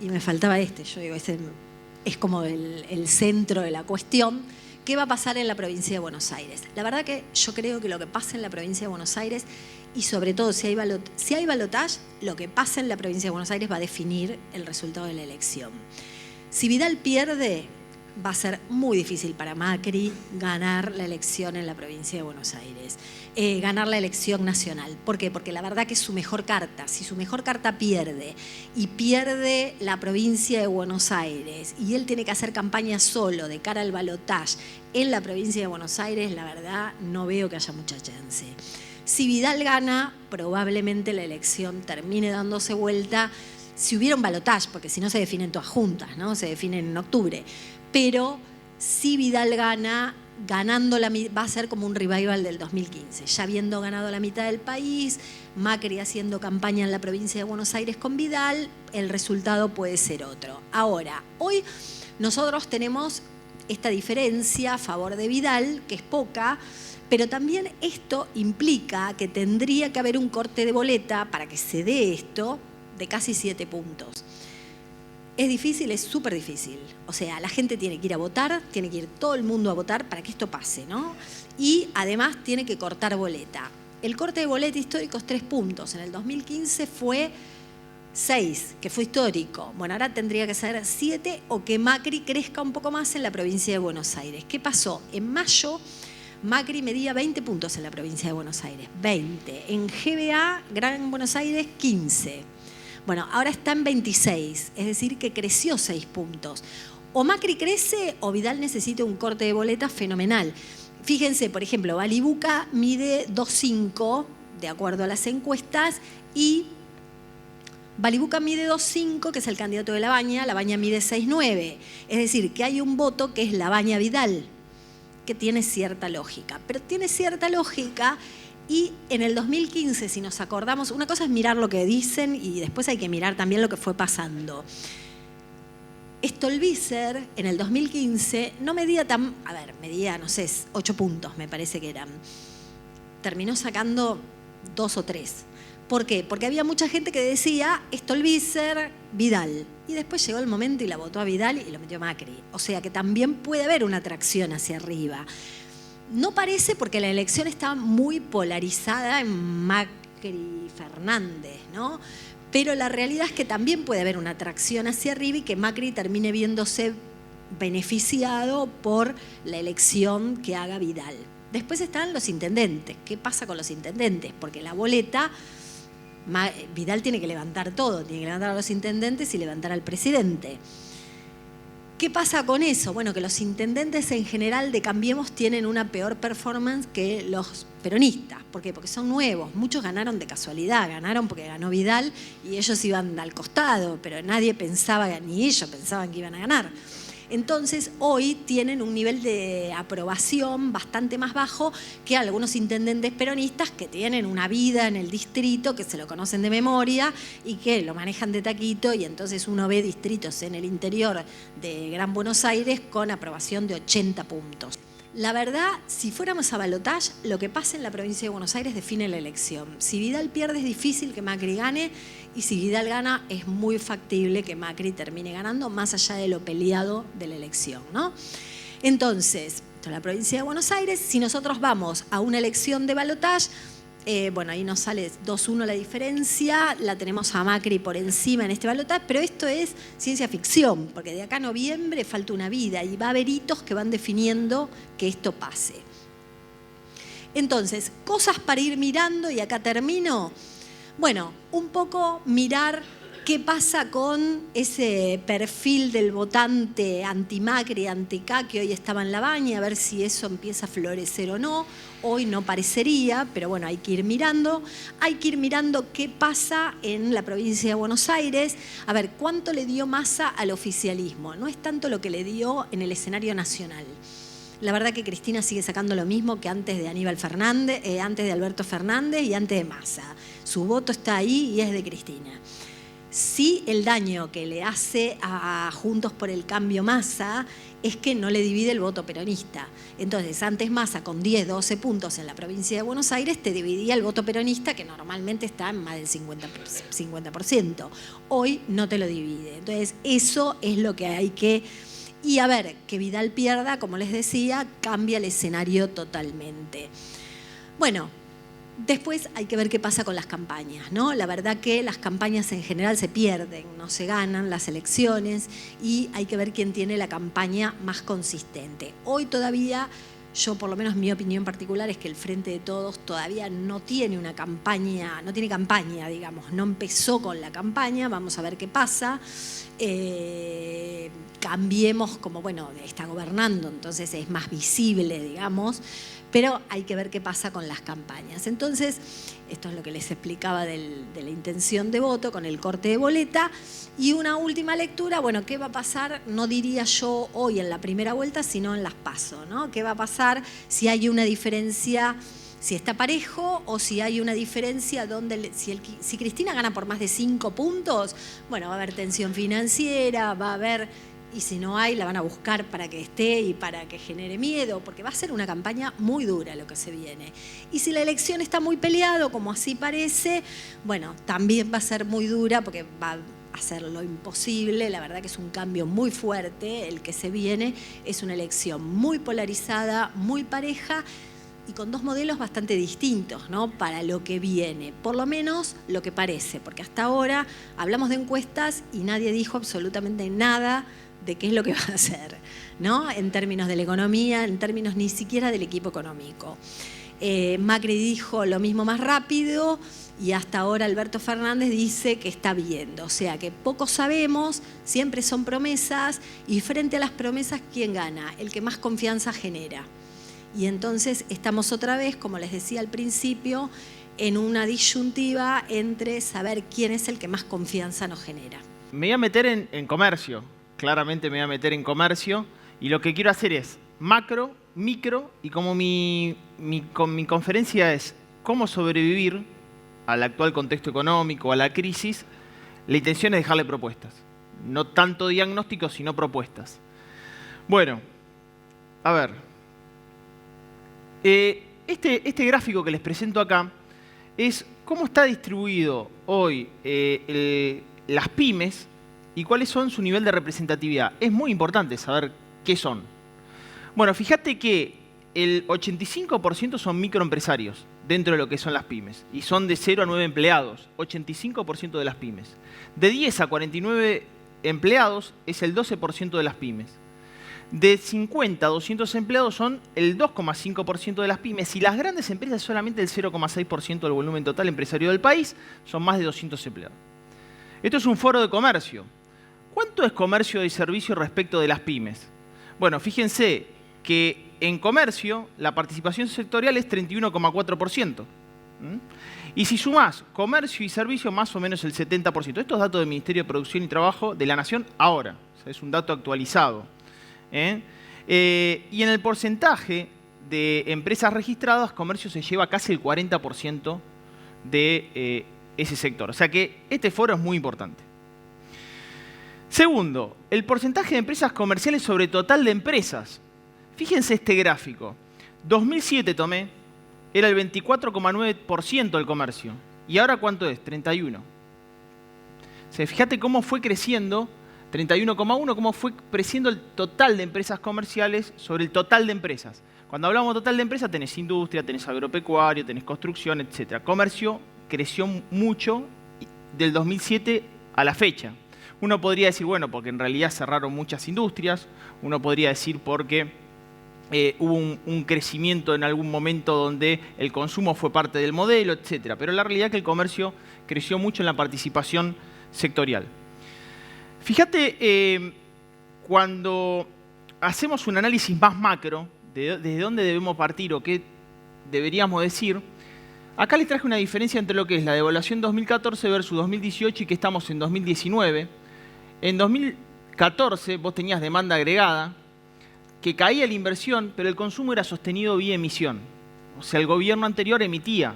[SPEAKER 1] Y me faltaba yo digo, ese es como el centro de la cuestión. ¿Qué va a pasar en la provincia de Buenos Aires? La verdad que yo creo que lo que pasa en la provincia de Buenos Aires, y sobre todo si hay balotaje, lo que pasa en la provincia de Buenos Aires va a definir el resultado de la elección. Si Vidal pierde, va a ser muy difícil para Macri ganar la elección en la provincia de Buenos Aires, ganar la elección nacional. ¿Por qué? Porque la verdad que es su mejor carta. Si su mejor carta pierde y pierde la provincia de Buenos Aires y él tiene que hacer campaña solo de cara al balotaje en la provincia de Buenos Aires, la verdad no veo que haya mucha chance. Si Vidal gana, probablemente la elección termine dándose vuelta si hubiera un balotaje, porque si no se definen todas juntas, ¿no? Se definen en octubre. Pero si Vidal gana, va a ser como un revival del 2015, ya habiendo ganado la mitad del país, Macri haciendo campaña en la provincia de Buenos Aires con Vidal, el resultado puede ser otro. Ahora, hoy nosotros tenemos esta diferencia a favor de Vidal, que es poca, pero también esto implica que tendría que haber un corte de boleta para que se dé esto de casi 7 puntos. Es difícil, es súper difícil. O sea, la gente tiene que ir a votar, tiene que ir todo el mundo a votar para que esto pase, ¿no? Y además tiene que cortar boleta. El corte de boleta histórico es 3 puntos. En el 2015 fue 6, que fue histórico. Bueno, ahora tendría que ser 7 o que Macri crezca un poco más en la provincia de Buenos Aires. ¿Qué pasó? En mayo Macri medía 20 puntos en la provincia de Buenos Aires. 20. En GBA, Gran Buenos Aires, 15. Bueno, ahora está en 26, es decir, que creció 6 puntos. O Macri crece o Vidal necesita un corte de boleta fenomenal. Fíjense, por ejemplo, Balibuca mide 2,5 de acuerdo a las encuestas y Balibuca mide 2,5, que es el candidato de Labaña mide 6,9. Es decir, que hay un voto que es Labaña-Vidal, que tiene cierta lógica. Pero tiene cierta lógica. Y en el 2015, si nos acordamos, una cosa es mirar lo que dicen y después hay que mirar también lo que fue pasando. Stolbizer en el 2015 no medía medía, no sé, 8 puntos me parece que eran. Terminó sacando 2 o 3. ¿Por qué? Porque había mucha gente que decía Stolbizer, Vidal. Y después llegó el momento y la votó a Vidal y lo metió Macri. O sea que también puede haber una atracción hacia arriba. No parece porque la elección está muy polarizada en Macri-Fernández, ¿no? Pero la realidad es que también puede haber una atracción hacia arriba y que Macri termine viéndose beneficiado por la elección que haga Vidal. Después están los intendentes. ¿Qué pasa con los intendentes? Porque la boleta, Vidal tiene que levantar todo, tiene que levantar a los intendentes y levantar al presidente. ¿Qué pasa con eso? Bueno, que los intendentes en general de Cambiemos tienen una peor performance que los peronistas. ¿Por qué? Porque son nuevos. Muchos ganaron de casualidad, ganaron porque ganó Vidal y ellos iban al costado, pero nadie pensaba, ni ellos pensaban que iban a ganar. Entonces, hoy tienen un nivel de aprobación bastante más bajo que algunos intendentes peronistas que tienen una vida en el distrito, que se lo conocen de memoria y que lo manejan de taquito, y entonces uno ve distritos en el interior de Gran Buenos Aires con aprobación de 80 puntos. La verdad, si fuéramos a balotaje, lo que pasa en la provincia de Buenos Aires define la elección. Si Vidal pierde es difícil que Macri gane, y si Vidal gana es muy factible que Macri termine ganando, más allá de lo peleado de la elección, ¿no? Entonces, en la provincia de Buenos Aires, si nosotros vamos a una elección de balotaje, bueno, ahí nos sale 2-1 la diferencia, la tenemos a Macri por encima en este balotaje, pero esto es ciencia ficción, porque de acá a noviembre falta una vida y va a haber hitos que van definiendo que esto pase. Entonces, cosas para ir mirando, y acá termino. Bueno, un poco mirar ¿Qué pasa con ese perfil del votante anti-Macri, anti-K, que hoy estaba en la baña? A ver si eso empieza a florecer o no. Hoy no parecería, pero bueno, hay que ir mirando. Hay que ir mirando qué pasa en la provincia de Buenos Aires. A ver, ¿cuánto le dio Massa al oficialismo? No es tanto lo que le dio en el escenario nacional. La verdad que Cristina sigue sacando lo mismo que antes de Aníbal Fernández, antes de Alberto Fernández y antes de Massa. Su voto está ahí y es de Cristina. Sí, el daño que le hace a Juntos por el Cambio Massa es que no le divide el voto peronista. Entonces, antes Massa con 10, 12 puntos en la provincia de Buenos Aires te dividía el voto peronista, que normalmente está en más del 50%. Hoy no te lo divide. Entonces, eso es lo que hay que... Y a ver, que Vidal pierda, como les decía, cambia el escenario totalmente. Bueno, después hay que ver qué pasa con las campañas, ¿no? La verdad que las campañas en general se pierden, no se ganan las elecciones y hay que ver quién tiene la campaña más consistente. Hoy todavía, yo por lo menos mi opinión particular es que el Frente de Todos todavía no tiene una campaña, no tiene campaña, digamos, no empezó con la campaña, vamos a ver qué pasa. Cambiemos, como bueno, está gobernando, entonces es más visible, digamos, pero hay que ver qué pasa con las campañas. Entonces, esto es lo que les explicaba de la intención de voto con el corte de boleta. Y una última lectura, bueno, ¿qué va a pasar? No diría yo hoy en la primera vuelta, sino en las PASO, ¿no? ¿Qué va a pasar si hay una diferencia, si está parejo o si hay una diferencia donde si Cristina gana por más de 5 puntos, bueno, va a haber tensión financiera, va a haber... Y si no hay, la van a buscar para que esté y para que genere miedo, porque va a ser una campaña muy dura lo que se viene. Y si la elección está muy peleado, como así parece, bueno, también va a ser muy dura porque va a hacer lo imposible. La verdad que es un cambio muy fuerte el que se viene. Es una elección muy polarizada, muy pareja y con dos modelos bastante distintos, ¿no? Para lo que viene, por lo menos lo que parece, porque hasta ahora hablamos de encuestas y nadie dijo absolutamente nada de qué es lo que va a hacer, ¿no? En términos de la economía, en términos ni siquiera del equipo económico. Macri dijo lo mismo más rápido y hasta ahora Alberto Fernández dice que está viendo. O sea que poco sabemos, siempre son promesas y frente a las promesas, ¿quién gana? El que más confianza genera. Y entonces estamos otra vez, como les decía al principio, en una disyuntiva entre saber quién es el que más confianza nos genera.
[SPEAKER 2] Me voy a meter en comercio. Claramente me voy a meter en comercio y lo que quiero hacer es macro, micro y como mi conferencia es cómo sobrevivir al actual contexto económico, a la crisis, la intención es dejarle propuestas. No tanto diagnósticos, sino propuestas. Bueno, a ver. Este gráfico que les presento acá es cómo está distribuido hoy las pymes y cuáles son su nivel de representatividad. Es muy importante saber qué son. Bueno, fíjate que el 85% son microempresarios dentro de lo que son las pymes. Y son de 0 a 9 empleados, 85% de las pymes. De 10 a 49 empleados es el 12% de las pymes. De 50 a 200 empleados son el 2,5% de las pymes. Y las grandes empresas solamente el 0,6% del volumen total empresario del país, son más de 200 empleados. Esto es un foro de comercio. ¿Cuánto es comercio y servicio respecto de las pymes? Bueno, fíjense que en comercio la participación sectorial es 31,4%. Y si sumás comercio y servicio, más o menos el 70%. Esto es datos del Ministerio de Producción y Trabajo de la Nación ahora. O sea, es un dato actualizado. Y en el porcentaje de empresas registradas, comercio se lleva casi el 40% de ese sector. O sea que este foro es muy importante. Segundo, el porcentaje de empresas comerciales sobre total de empresas. Fíjense este gráfico. 2007 tomé, era el 24,9% del comercio. ¿Y ahora cuánto es? 31%. O sea, fíjate cómo fue creciendo, 31,1%, cómo fue creciendo el total de empresas comerciales sobre el total de empresas. Cuando hablamos de total de empresas, tenés industria, tenés agropecuario, tenés construcción, etc. Comercio creció mucho del 2007 a la fecha. Uno podría decir, bueno, porque en realidad cerraron muchas industrias. Uno podría decir porque hubo un crecimiento en algún momento donde el consumo fue parte del modelo, etc. Pero la realidad es que el comercio creció mucho en la participación sectorial. Fíjate, cuando hacemos un análisis más macro, desde dónde debemos partir o qué deberíamos decir, acá les traje una diferencia entre lo que es la devaluación 2014 versus 2018 y que estamos en 2019. En 2014 vos tenías demanda agregada, que caía la inversión, pero el consumo era sostenido vía emisión. O sea, el gobierno anterior emitía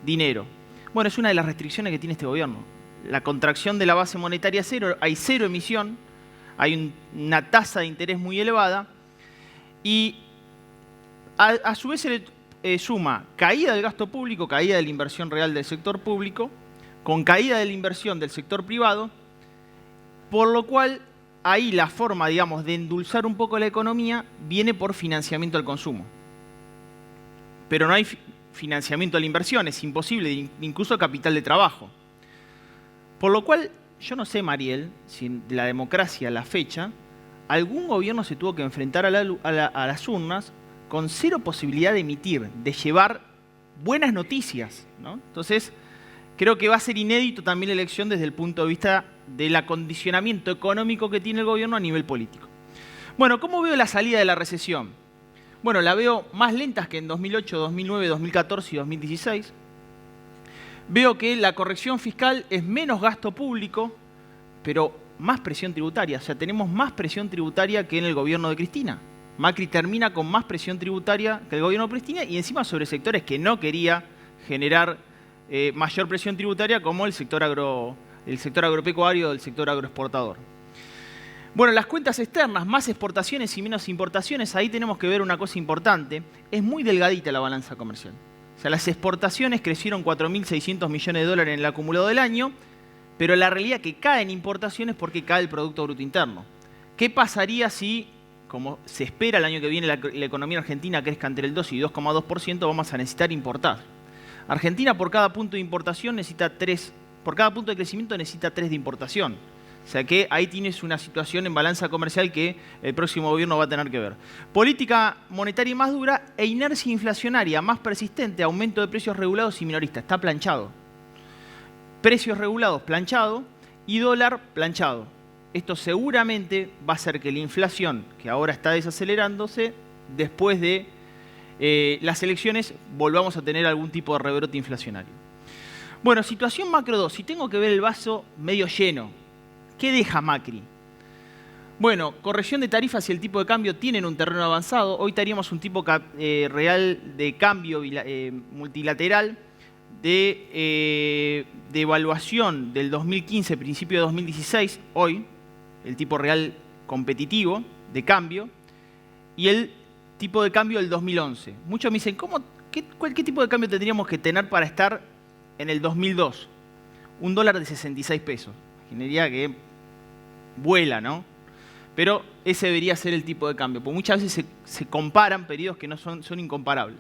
[SPEAKER 2] dinero. Bueno, es una de las restricciones que tiene este gobierno. La contracción de la base monetaria cero, hay cero emisión, hay una tasa de interés muy elevada y a su vez se le suma caída del gasto público, caída de la inversión real del sector público, con caída de la inversión del sector privado, por lo cual ahí la forma, digamos, de endulzar un poco la economía viene por financiamiento al consumo. Pero no hay financiamiento a la inversión, es imposible, incluso capital de trabajo. Por lo cual, yo no sé, Mariel, si de la democracia a la fecha, algún gobierno se tuvo que enfrentar a las urnas con cero posibilidad de emitir, de llevar buenas noticias, ¿no? Entonces, creo que va a ser inédito también la elección desde el punto de vista del acondicionamiento económico que tiene el gobierno a nivel político. Bueno, ¿cómo veo la salida de la recesión? Bueno, la veo más lenta que en 2008, 2009, 2014 y 2016. Veo que la corrección fiscal es menos gasto público, pero más presión tributaria. O sea, tenemos más presión tributaria que en el gobierno de Cristina. Macri termina con más presión tributaria que el gobierno de Cristina y encima sobre sectores que no quería generar mayor presión tributaria como el sector agropecuario, el sector agroexportador. Bueno, las cuentas externas, más exportaciones y menos importaciones, ahí tenemos que ver una cosa importante. Es muy delgadita la balanza comercial. O sea, las exportaciones crecieron 4.600 millones de dólares en el acumulado del año, pero la realidad es que caen importaciones porque cae el Producto Bruto Interno. ¿Qué pasaría si, como se espera el año que viene, la economía argentina crezca entre el 2 y 2,2%, vamos a necesitar importar? Argentina por cada punto de importación necesita 3, por cada punto de crecimiento necesita 3 de importación. O sea que ahí tienes una situación en balanza comercial que el próximo gobierno va a tener que ver. Política monetaria más dura e inercia inflacionaria más persistente, aumento de precios regulados y minoristas. Está planchado. Precios regulados planchado y dólar planchado. Esto seguramente va a hacer que la inflación, que ahora está desacelerándose, después de las elecciones volvamos a tener algún tipo de rebrote inflacionario. Bueno, situación macro 2. Si tengo que ver el vaso medio lleno, ¿qué deja Macri? Bueno, corrección de tarifas y el tipo de cambio tienen un terreno avanzado. Hoy estaríamos un tipo real de cambio multilateral de evaluación del 2015, principio de 2016, hoy, el tipo real competitivo de cambio, y el tipo de cambio del 2011. Muchos me dicen, ¿qué tipo de cambio tendríamos que tener para estar en el 2002? Un dólar de 66 pesos. Imaginaría que vuela, ¿no? Pero ese debería ser el tipo de cambio, porque muchas veces se comparan periodos que no son incomparables.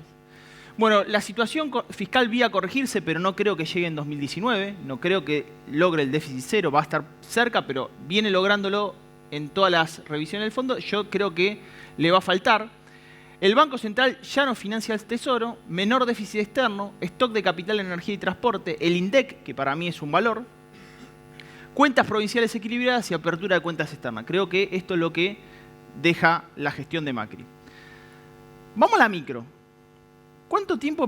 [SPEAKER 2] Bueno, la situación fiscal vía corregirse, pero no creo que llegue en 2019, no creo que logre el déficit cero, va a estar cerca, pero viene lográndolo en todas las revisiones del fondo. Yo creo que le va a faltar. El Banco Central ya no financia el Tesoro, menor déficit externo, stock de capital en energía y transporte, el INDEC, que para mí es un valor, cuentas provinciales equilibradas y apertura de cuentas externas. Creo que esto es lo que deja la gestión de Macri. Vamos a la micro. ¿Cuánto tiempo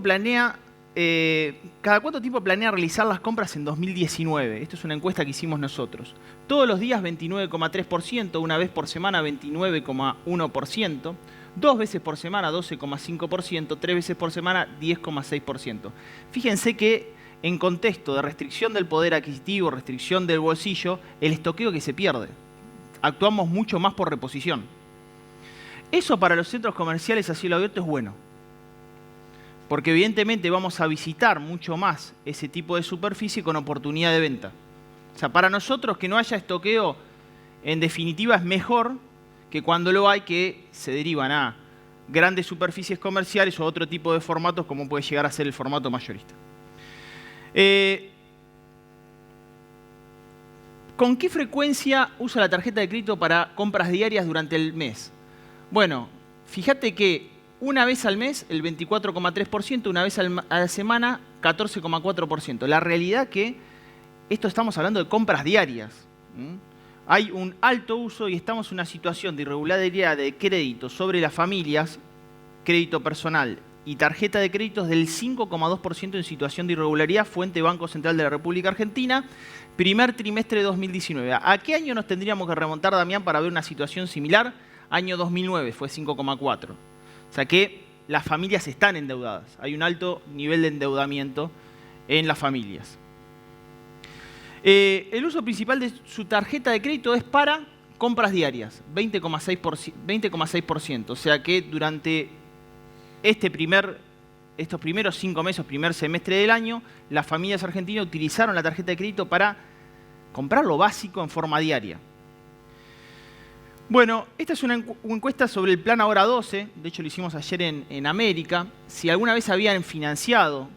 [SPEAKER 2] cada cuánto tiempo planea realizar las compras en 2019? Esto es una encuesta que hicimos nosotros. Todos los días 29,3%, una vez por semana 29,1%, 2 veces por semana 12,5%, 3 veces por semana 10,6%. Fíjense que en contexto de restricción del poder adquisitivo, restricción del bolsillo, el estoqueo que se pierde. Actuamos mucho más por reposición. Eso para los centros comerciales a cielo abierto es bueno. Porque evidentemente vamos a visitar mucho más ese tipo de superficie con oportunidad de venta. O sea, para nosotros que no haya estoqueo, en definitiva es mejor que cuando lo hay, que se derivan a grandes superficies comerciales o otro tipo de formatos como puede llegar a ser el formato mayorista. ¿Con qué frecuencia usa la tarjeta de crédito para compras diarias durante el mes? Bueno, fíjate que una vez al mes, el 24,3%, una vez a la semana, 14,4%. La realidad que esto estamos hablando de compras diarias. Hay un alto uso y estamos en una situación de irregularidad de crédito sobre las familias, crédito personal y tarjeta de créditos del 5,2% en situación de irregularidad, fuente Banco Central de la República Argentina, primer trimestre de 2019. ¿A qué año nos tendríamos que remontar, Damián, para ver una situación similar? Año 2009, fue 5,4%. O sea que las familias están endeudadas. Hay un alto nivel de endeudamiento en las familias. El uso principal de su tarjeta de crédito es para compras diarias, 20,6%. O sea que durante estos primeros 5 meses, primer semestre del año, las familias argentinas utilizaron la tarjeta de crédito para comprar lo básico en forma diaria. Bueno, esta es una encuesta sobre el Plan Ahora 12, de hecho lo hicimos ayer en América. Si alguna vez habían financiado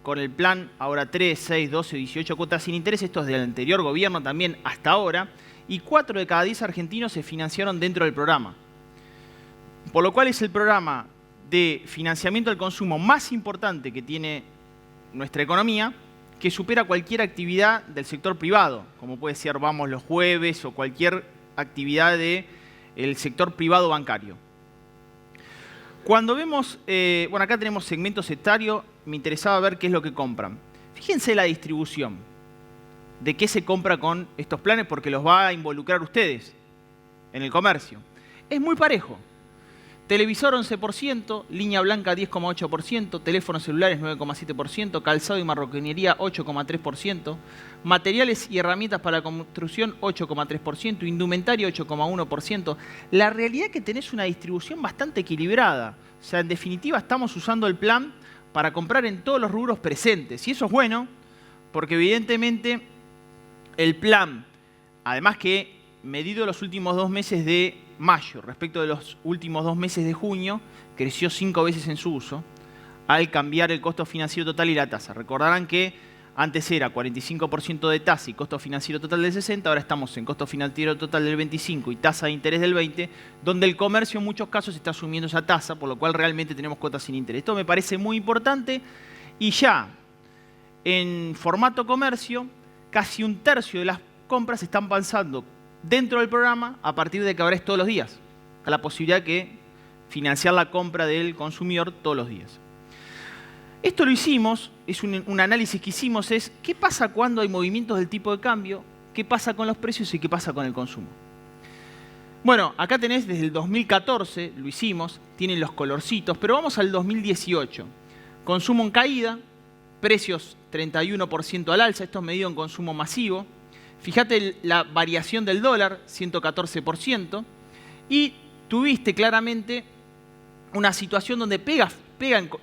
[SPEAKER 2] con el Plan Ahora 3, 6, 12 o 18 cuotas sin interés, esto es del anterior gobierno también hasta ahora, y 4 de cada 10 argentinos se financiaron dentro del programa. Por lo cual es el programa de financiamiento al consumo más importante que tiene nuestra economía, que supera cualquier actividad del sector privado, como puede ser Vamos los Jueves o cualquier actividad del sector privado bancario. Cuando vemos, bueno, acá tenemos segmentos etarios, me interesaba ver qué es lo que compran. Fíjense la distribución de qué se compra con estos planes, porque los va a involucrar ustedes en el comercio. Es muy parejo. Televisor 11%, línea blanca 10,8%, teléfonos celulares 9,7%, calzado y marroquinería 8,3%, materiales y herramientas para la construcción 8,3%, indumentaria 8,1%. La realidad es que tenés una distribución bastante equilibrada. O sea, en definitiva estamos usando el plan para comprar en todos los rubros presentes. Y eso es bueno, porque evidentemente el plan, además que medido los últimos 2 meses de mayo respecto de los últimos 2 meses de junio, creció 5 veces en su uso al cambiar el costo financiero total y la tasa. Recordarán que antes era 45% de tasa y costo financiero total del 60%, ahora estamos en costo financiero total del 25% y tasa de interés del 20%, donde el comercio en muchos casos está asumiendo esa tasa, por lo cual realmente tenemos cuotas sin interés. Esto me parece muy importante y ya en formato comercio, casi 1/3 de las compras están pasando dentro del programa a partir de que ahora es todos los días, a la posibilidad de financiar la compra del consumidor todos los días. Esto lo hicimos, es un análisis que hicimos, es qué pasa cuando hay movimientos del tipo de cambio, qué pasa con los precios y qué pasa con el consumo. Bueno, acá tenés desde el 2014, lo hicimos, tienen los colorcitos, pero vamos al 2018. Consumo en caída, precios 31% al alza, esto es medido en consumo masivo. Fíjate la variación del dólar, 114%, y tuviste claramente una situación donde pega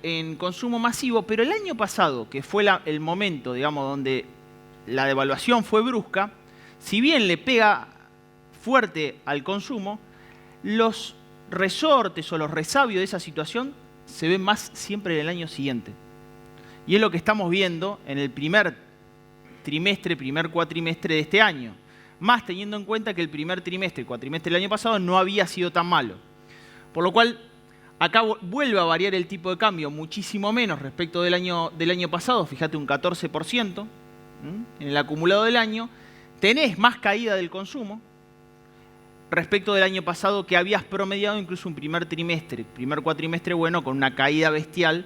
[SPEAKER 2] en consumo masivo, pero el año pasado, que fue el momento, digamos, donde la devaluación fue brusca, si bien le pega fuerte al consumo, los resortes o los resabios de esa situación se ven más siempre en el año siguiente. Y es lo que estamos viendo en el primer cuatrimestre de este año. Más teniendo en cuenta que el primer trimestre, el cuatrimestre del año pasado, no había sido tan malo. Por lo cual, acá vuelve a variar el tipo de cambio muchísimo menos respecto del año pasado. Fíjate, un 14% en el acumulado del año. Tenés más caída del consumo respecto del año pasado, que habías promediado incluso un primer cuatrimestre bueno, con una caída bestial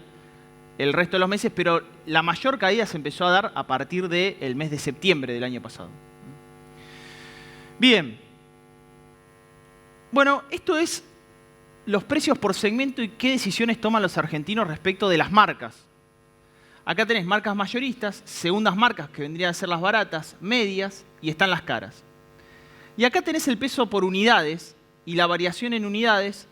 [SPEAKER 2] el resto de los meses, pero la mayor caída se empezó a dar a partir del mes de septiembre del año pasado. Bien. Bueno, esto es los precios por segmento y qué decisiones toman los argentinos respecto de las marcas. Acá tenés marcas mayoristas, segundas marcas que vendrían a ser las baratas, medias y están las caras. Y acá tenés el peso por unidades y la variación en unidades.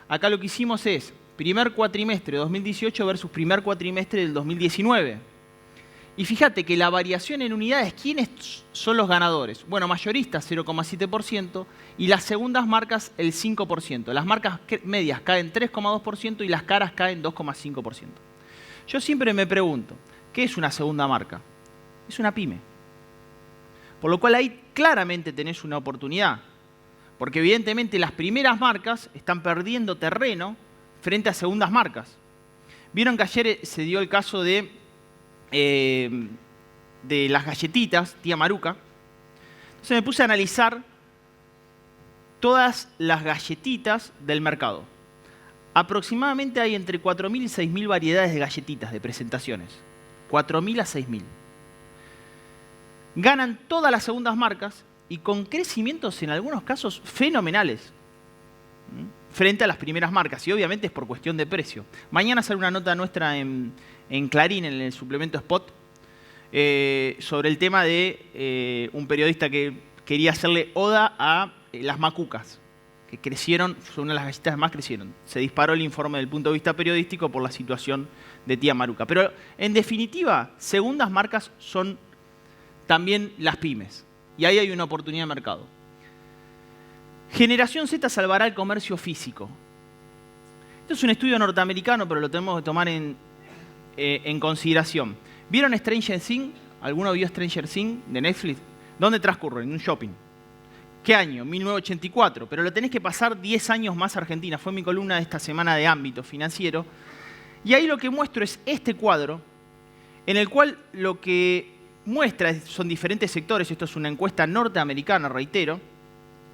[SPEAKER 2] Acá lo que hicimos es primer cuatrimestre de 2018 versus primer cuatrimestre del 2019. Y fíjate que la variación en unidades, ¿quiénes son los ganadores? Bueno, mayoristas 0,7% y las segundas marcas el 5%. Las marcas medias caen 3,2% y las caras caen 2,5%. Yo siempre me pregunto, ¿qué es una segunda marca? Es una pyme. Por lo cual ahí claramente tenés una oportunidad. Porque evidentemente las primeras marcas están perdiendo terreno frente a segundas marcas. Vieron que ayer se dio el caso de de las galletitas, tía Maruca. Entonces me puse a analizar todas las galletitas del mercado. Aproximadamente hay entre 4.000 y 6.000 variedades de galletitas, de presentaciones. 4.000 a 6.000. Ganan todas las segundas marcas y con crecimientos en algunos casos fenomenales frente a las primeras marcas. Y obviamente es por cuestión de precio. Mañana sale una nota nuestra en Clarín, en el suplemento Spot, sobre el tema de un periodista que quería hacerle oda a las macucas, que crecieron, son una de las galletitas que más crecieron. Se disparó el informe desde el punto de vista periodístico por la situación de tía Maruca. Pero en definitiva, segundas marcas son también las pymes. Y ahí hay una oportunidad de mercado. Generación Z salvará el comercio físico. Esto es un estudio norteamericano, pero lo tenemos que tomar en consideración. ¿Vieron Stranger Things? ¿Alguno vio Stranger Things de Netflix? ¿Dónde transcurre? En un shopping. ¿Qué año? 1984. Pero lo tenés que pasar 10 años más a Argentina. Fue mi columna de esta semana de ámbito financiero. Y ahí lo que muestro es este cuadro, en el cual lo que muestra son diferentes sectores. Esto es una encuesta norteamericana, reitero.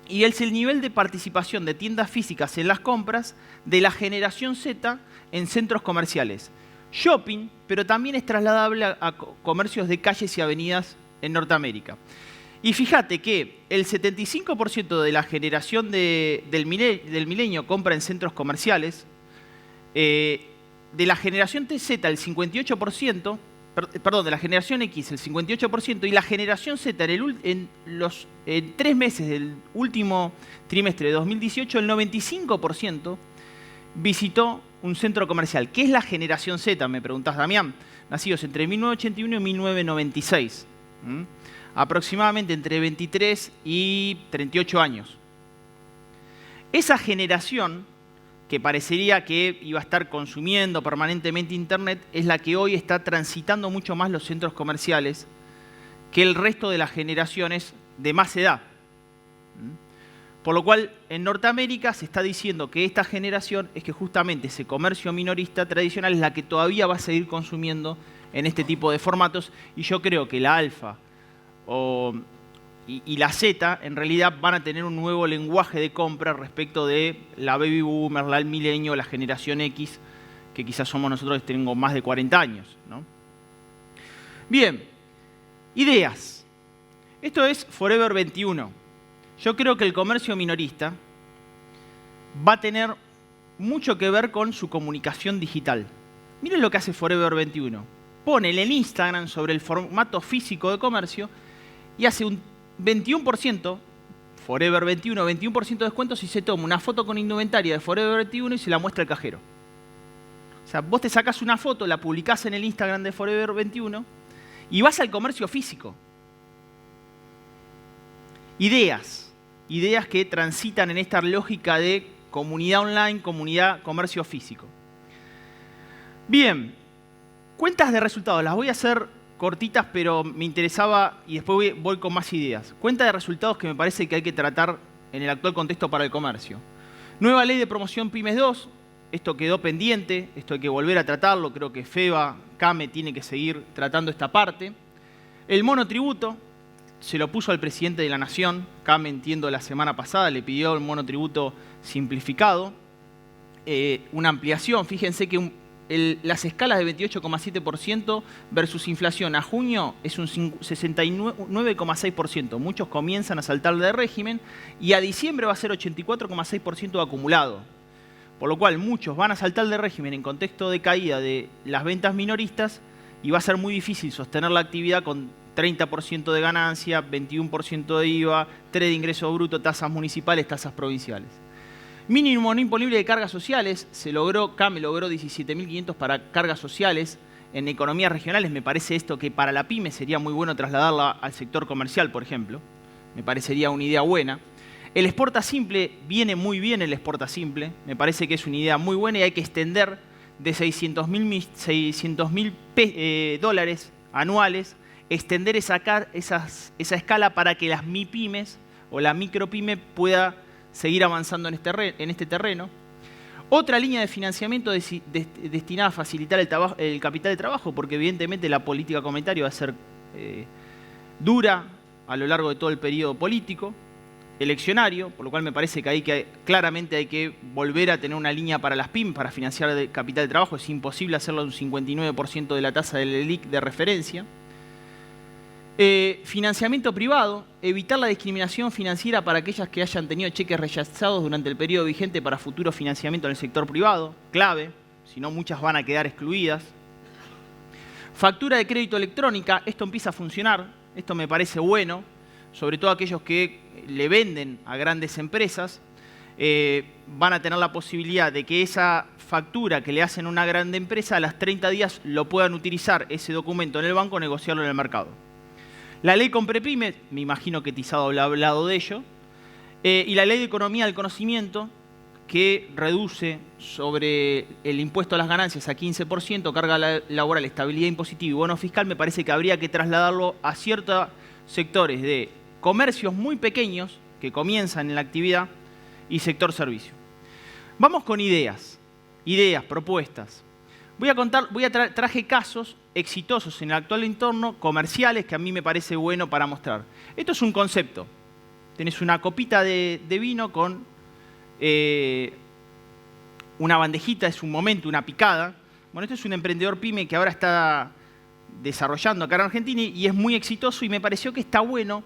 [SPEAKER 2] Y es el nivel de participación de tiendas físicas en las compras de la generación Z en centros comerciales. Shopping, pero también es trasladable a comercios de calles y avenidas en Norteamérica. Y fíjate que el 75% de la generación del milenio compra en centros comerciales. De la generación Z, el 58%, de la generación X, el 58%, y la generación Z en 3 meses del último trimestre de 2018, el 95% visitó un centro comercial. ¿Qué es la generación Z? Me preguntás, Damián. Nacidos entre 1981 y 1996. Aproximadamente entre 23 y 38 años. Esa generación, que parecería que iba a estar consumiendo permanentemente Internet, es la que hoy está transitando mucho más los centros comerciales que el resto de las generaciones de más edad. Por lo cual, en Norteamérica se está diciendo que esta generación es que justamente ese comercio minorista tradicional es la que todavía va a seguir consumiendo en este tipo de formatos. Y yo creo que la alfa y la Z en realidad van a tener un nuevo lenguaje de compra respecto de la baby boomer, la milenio, la generación X, que quizás somos nosotros que tenemos más de 40 años, ¿no? Bien, ideas. Esto es Forever 21. Yo creo que el comercio minorista va a tener mucho que ver con su comunicación digital. Miren lo que hace Forever 21. Pone el Instagram sobre el formato físico de comercio y hace un 21%, Forever 21, 21% de descuento si se toma una foto con indumentaria de Forever 21 y se la muestra al cajero. O sea, vos te sacás una foto, la publicás en el Instagram de Forever 21 y vas al comercio físico. Ideas que transitan en esta lógica de comunidad online, comunidad, comercio físico. Bien, cuentas de resultados. Las voy a hacer cortitas, pero me interesaba y después voy con más ideas. Cuenta de resultados que me parece que hay que tratar en el actual contexto para el comercio. Nueva ley de promoción Pymes 2. Esto quedó pendiente, esto hay que volver a tratarlo. Creo que FEBA, CAME tiene que seguir tratando esta parte. El monotributo. Se lo puso al presidente de la Nación, CAME, entiendo, la semana pasada, le pidió el monotributo simplificado. Una ampliación, fíjense que las escalas de 28,7% versus inflación a junio es un 69,6%. Muchos comienzan a saltar de régimen y a diciembre va a ser 84,6% acumulado. Por lo cual muchos van a saltar de régimen en contexto de caída de las ventas minoristas y va a ser muy difícil sostener la actividad con 30% de ganancia, 21% de IVA, 3% de ingreso bruto, tasas municipales, tasas provinciales. Mínimo no imponible de cargas sociales, se logró, CAME logró 17.500 para cargas sociales en economías regionales. Me parece esto que para la pyme sería muy bueno trasladarla al sector comercial, por ejemplo. Me parecería una idea buena. El exporta simple, viene muy bien el exporta simple. Me parece que es una idea muy buena y hay que extender de $600.000 dólares anuales, extender esa escala para que las MIPYMES o la micropyme pueda seguir avanzando en este terreno. Otra línea de financiamiento destinada a facilitar el capital de trabajo, porque evidentemente la política comunitaria va a ser dura a lo largo de todo el periodo político, eleccionario, por lo cual me parece que claramente hay que volver a tener una línea para las PYME, para financiar el capital de trabajo. Es imposible hacerlo a un 59% de la tasa del ELIC de referencia. Financiamiento privado, evitar la discriminación financiera para aquellas que hayan tenido cheques rechazados durante el periodo vigente para futuro financiamiento en el sector privado, clave, si no muchas van a quedar excluidas. Factura de crédito electrónica, esto empieza a funcionar, esto me parece bueno, sobre todo aquellos que le venden a grandes empresas, van a tener la posibilidad de que esa factura que le hacen a una grande empresa, a las 30 días lo puedan utilizar ese documento en el banco o negociarlo en el mercado. La ley Comprepyme, me imagino que Tisado ha hablado de ello, y la ley de economía del conocimiento, que reduce sobre el impuesto a las ganancias a 15%, carga laboral, estabilidad impositiva y bono fiscal, me parece que habría que trasladarlo a ciertos sectores de comercios muy pequeños que comienzan en la actividad y sector servicio. Vamos con ideas, propuestas. Traje casos exitosos en el actual entorno, comerciales, que a mí me parece bueno para mostrar. Esto es un concepto. Tenés una copita de vino con una bandejita, es un momento, una picada. Bueno, este es un emprendedor pyme que ahora está desarrollando acá en Argentina y es muy exitoso, y me pareció que está bueno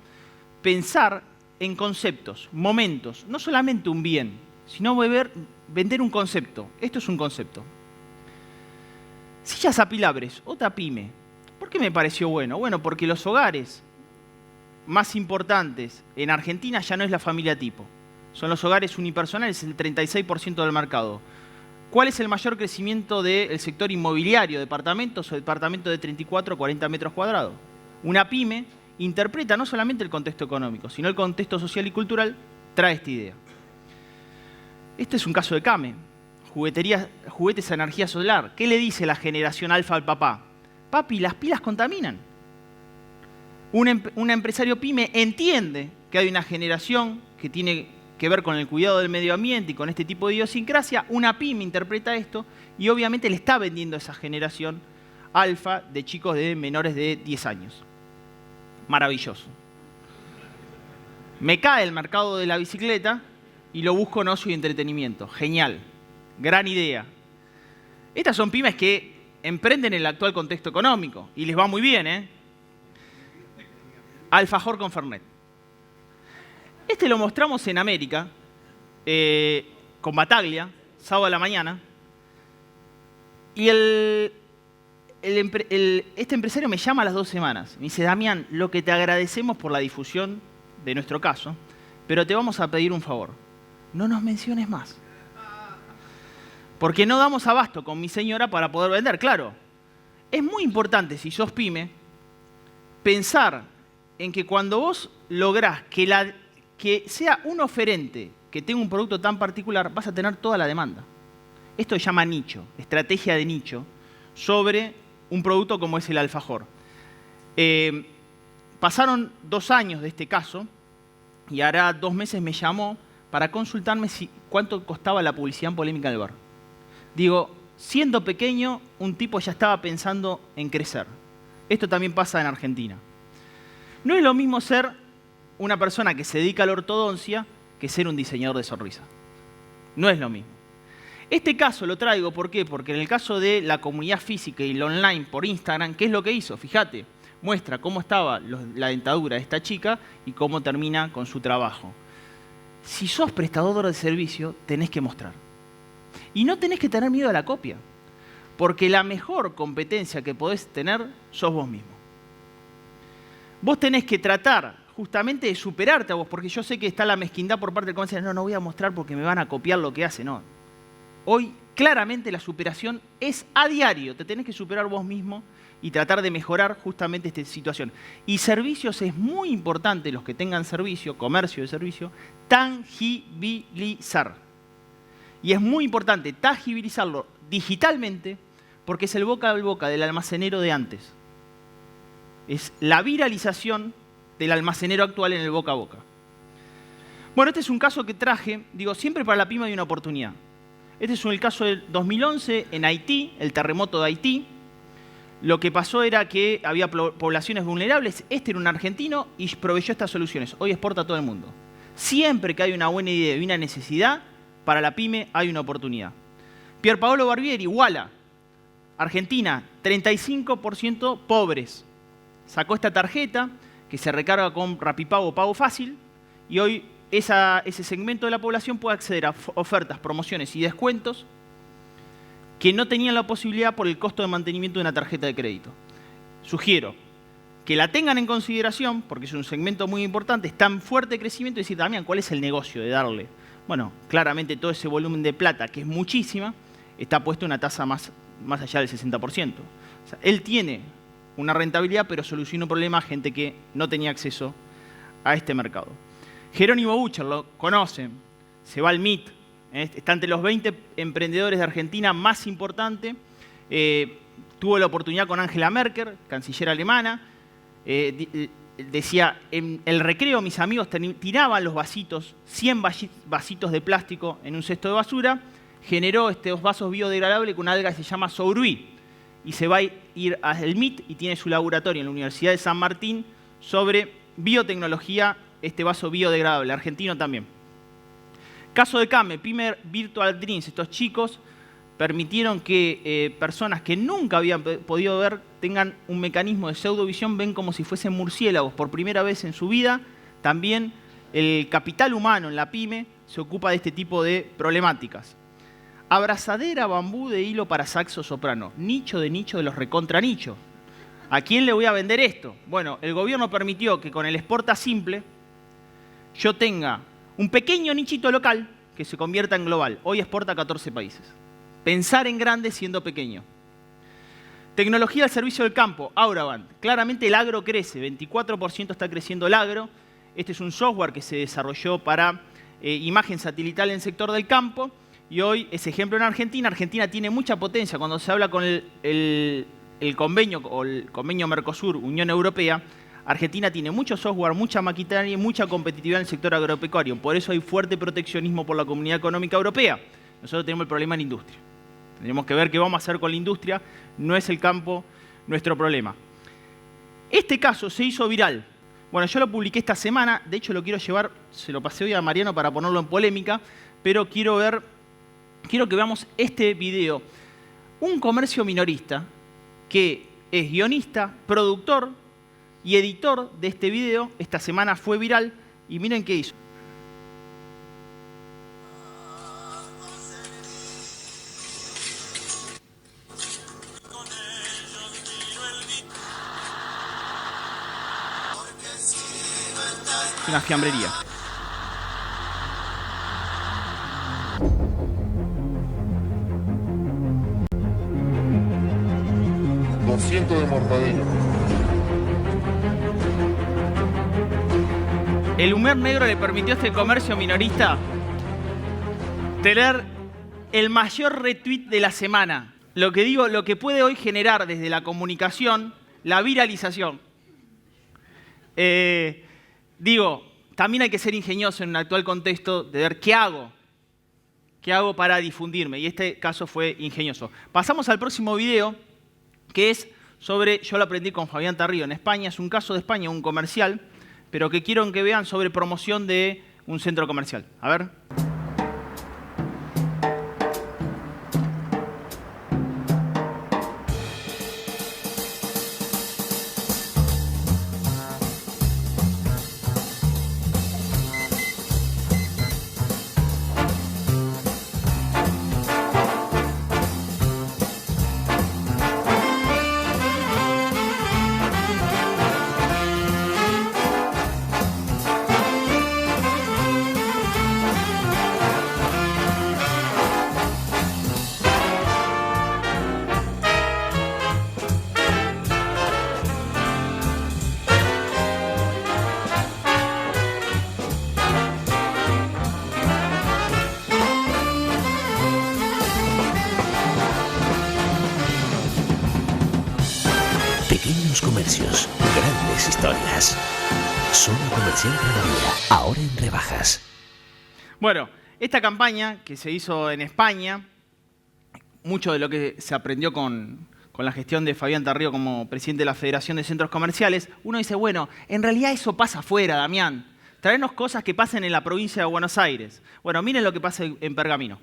[SPEAKER 2] pensar en conceptos, momentos, no solamente un bien, sino vender un concepto. Esto es un concepto. Sillas apilabres, otra pyme. ¿Por qué me pareció bueno? Bueno, porque los hogares más importantes en Argentina ya no es la familia tipo. Son los hogares unipersonales, el 36% del mercado. ¿Cuál es el mayor crecimiento del sector inmobiliario? Departamentos o departamentos de 34 o 40 metros cuadrados. Una pyme interpreta no solamente el contexto económico, sino el contexto social y cultural, trae esta idea. Este es un caso de Came. Juguetes a energía solar. ¿Qué le dice la generación alfa al papá? Papi, las pilas contaminan. Un empresario pyme entiende que hay una generación que tiene que ver con el cuidado del medio ambiente y con este tipo de idiosincrasia. Una pyme interpreta esto y obviamente le está vendiendo a esa generación alfa de chicos de menores de 10 años. Maravilloso. Me cae el mercado de la bicicleta y lo busco en ocio y entretenimiento. Genial. Gran idea. Estas son pymes que emprenden en el actual contexto económico y les va muy bien, ¿eh? Alfajor con Fernet. Este lo mostramos en América, con Bataglia, sábado a la mañana. Y este empresario me llama a las 2 semanas. Me dice, Damián, lo que te agradecemos por la difusión de nuestro caso, pero te vamos a pedir un favor. No nos menciones más. Porque no damos abasto con mi señora para poder vender. Claro, es muy importante, si sos pyme, pensar en que cuando vos lográs que sea un oferente que tenga un producto tan particular, vas a tener toda la demanda. Esto se llama nicho, estrategia de nicho, sobre un producto como es el alfajor. Pasaron 2 años de este caso y hará 2 meses me llamó para consultarme cuánto costaba la publicidad en polémica del bar. Digo, siendo pequeño, un tipo ya estaba pensando en crecer. Esto también pasa en Argentina. No es lo mismo ser una persona que se dedica a la ortodoncia que ser un diseñador de sonrisa. No es lo mismo. Este caso lo traigo, ¿por qué? Porque en el caso de la comunidad física y lo online por Instagram, ¿qué es lo que hizo? Fíjate, muestra cómo estaba la dentadura de esta chica y cómo termina con su trabajo. Si sos prestador de servicio, tenés que mostrar. Y no tenés que tener miedo a la copia, porque la mejor competencia que podés tener sos vos mismo. Vos tenés que tratar justamente de superarte a vos, porque yo sé que está la mezquindad por parte del comercio. No voy a mostrar porque me van a copiar lo que hace. No. Hoy, claramente, la superación es a diario. Te tenés que superar vos mismo y tratar de mejorar justamente esta situación. Y servicios es muy importante, los que tengan servicio, comercio de servicio, tangibilizar. Y es muy importante tangibilizarlo digitalmente porque es el boca a boca del almacenero de antes. Es la viralización del almacenero actual en el boca a boca. Bueno, este es un caso que traje, digo, siempre para la pyme hay una oportunidad. Este es el caso del 2011 en Haití, el terremoto de Haití. lo que pasó era que había poblaciones vulnerables. Este era un argentino y proveyó estas soluciones. Hoy exporta a todo el mundo. Siempre que hay una buena idea y una necesidad, para la pyme hay una oportunidad. Pierpaolo Barbieri, Walla, Argentina, 35% pobres. Sacó esta tarjeta que se recarga con Rapipago o Pago Fácil y hoy ese segmento de la población puede acceder a ofertas, promociones y descuentos que no tenían la posibilidad por el costo de mantenimiento de una tarjeta de crédito. Sugiero que la tengan en consideración, porque es un segmento muy importante, está en fuerte crecimiento, y decir también cuál es el negocio de darle. Bueno, claramente todo ese volumen de plata, que es muchísima, está puesto en una tasa más allá del 60%. O sea, él tiene una rentabilidad, pero soluciona un problema a gente que no tenía acceso a este mercado. Jerónimo Bucher, lo conocen, se va al MIT, está entre los 20 emprendedores de Argentina más importantes. Tuvo la oportunidad con Angela Merkel, canciller alemana. Decía, en el recreo mis amigos tiraban los vasitos, 100 vasitos de plástico en un cesto de basura. Generó estos vasos biodegradables con una alga que se llama Sourui. Y se va a ir al MIT y tiene su laboratorio en la Universidad de San Martín sobre biotecnología, este vaso biodegradable, argentino también. Caso de CAME, Pyme Virtual Dreams, estos chicos permitieron que personas que nunca habían podido ver tengan un mecanismo de pseudovisión, ven como si fuesen murciélagos por primera vez en su vida. También el capital humano en la pyme se ocupa de este tipo de problemáticas. Abrazadera bambú de hilo para saxo soprano, nicho de los recontra nicho. ¿A quién le voy a vender esto? Bueno, el gobierno permitió que con el Exporta Simple yo tenga un pequeño nichito local que se convierta en global. Hoy exporta a 14 países. Pensar en grande siendo pequeño. Tecnología al servicio del campo, Auraband. Claramente el agro crece, 24% está creciendo el agro. Este es un software que se desarrolló para imagen satelital en el sector del campo y hoy es ejemplo en Argentina. Argentina tiene mucha potencia cuando se habla con el convenio o el convenio Mercosur, Unión Europea. Argentina tiene mucho software, mucha maquinaria y mucha competitividad en el sector agropecuario. Por eso hay fuerte proteccionismo por la Comunidad Económica Europea. Nosotros tenemos el problema en industria. Tenemos que ver qué vamos a hacer con la industria. No es el campo nuestro problema. Este caso se hizo viral. Bueno, yo lo publiqué esta semana. De hecho, lo quiero llevar, se lo pasé hoy a Mariano para ponerlo en polémica. Pero quiero que veamos este video. Un comercio minorista que es guionista, productor y editor de este video, esta semana fue viral y miren qué hizo. Una fiambrería.
[SPEAKER 3] $200 de mortadela.
[SPEAKER 2] El humor negro le permitió a este comercio minorista tener el mayor retweet de la semana. Lo que puede hoy generar desde la comunicación la viralización. También hay que ser ingenioso en un actual contexto de ver qué hago para difundirme. Y este caso fue ingenioso. Pasamos al próximo video, que es sobre, yo lo aprendí con Fabián Tarrío en España, es un caso de España, un comercial, pero que quiero que vean sobre promoción de un centro comercial. A ver.
[SPEAKER 4] Pequeños comercios, grandes historias. Zona Comercial Granadilla, ahora en rebajas.
[SPEAKER 2] Bueno, esta campaña que se hizo en España, mucho de lo que se aprendió con con la gestión de Fabián Tarrío como presidente de la Federación de Centros Comerciales, uno dice, bueno, en realidad eso pasa afuera, Damián. Traernos cosas que pasen en la provincia de Buenos Aires. Bueno, miren lo que pasa en Pergamino.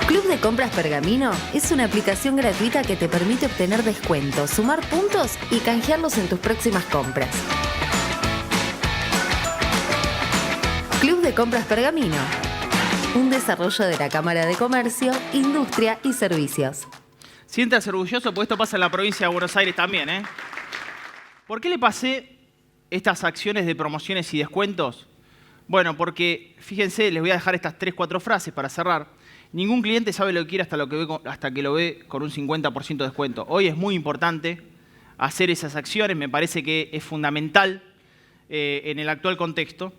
[SPEAKER 5] Club de Compras Pergamino es una aplicación gratuita que te permite obtener descuentos, sumar puntos y canjearlos en tus próximas compras. Club de Compras Pergamino, un desarrollo de la Cámara de Comercio, Industria y Servicios.
[SPEAKER 2] Siéntase orgulloso, porque esto pasa en la provincia de Buenos Aires también, ¿eh? ¿Por qué le pasé estas acciones de promociones y descuentos? Bueno, porque, fíjense, les voy a dejar estas 3-4 frases para cerrar. Ningún cliente sabe lo que quiere hasta que lo ve con un 50% de descuento. Hoy es muy importante hacer esas acciones, me parece que es fundamental en el actual contexto.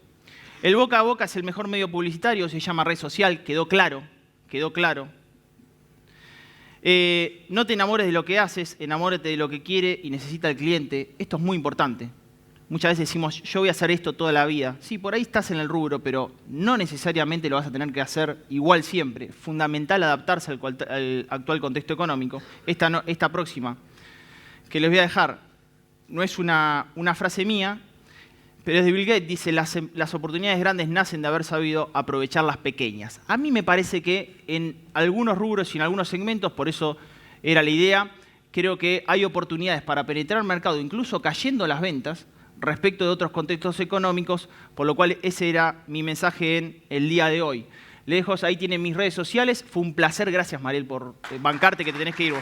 [SPEAKER 2] El boca a boca es el mejor medio publicitario, se llama red social, quedó claro. No te enamores de lo que haces, enamórate de lo que quiere y necesita el cliente. Esto es muy importante. Muchas veces decimos, yo voy a hacer esto toda la vida. Sí, por ahí estás en el rubro, pero no necesariamente lo vas a tener que hacer igual siempre. Fundamental adaptarse al actual contexto económico. Esta próxima, que les voy a dejar, no es una frase mía, pero es de Bill Gates, dice, las oportunidades grandes nacen de haber sabido aprovechar las pequeñas. A mí me parece que en algunos rubros y en algunos segmentos, por eso era la idea, creo que hay oportunidades para penetrar el mercado, incluso cayendo las ventas, respecto de otros contextos económicos, por lo cual ese era mi mensaje en el día de hoy. Lejos, ahí tienen mis redes sociales. Fue un placer, gracias Mariel por bancarte, que te tenés que ir vos.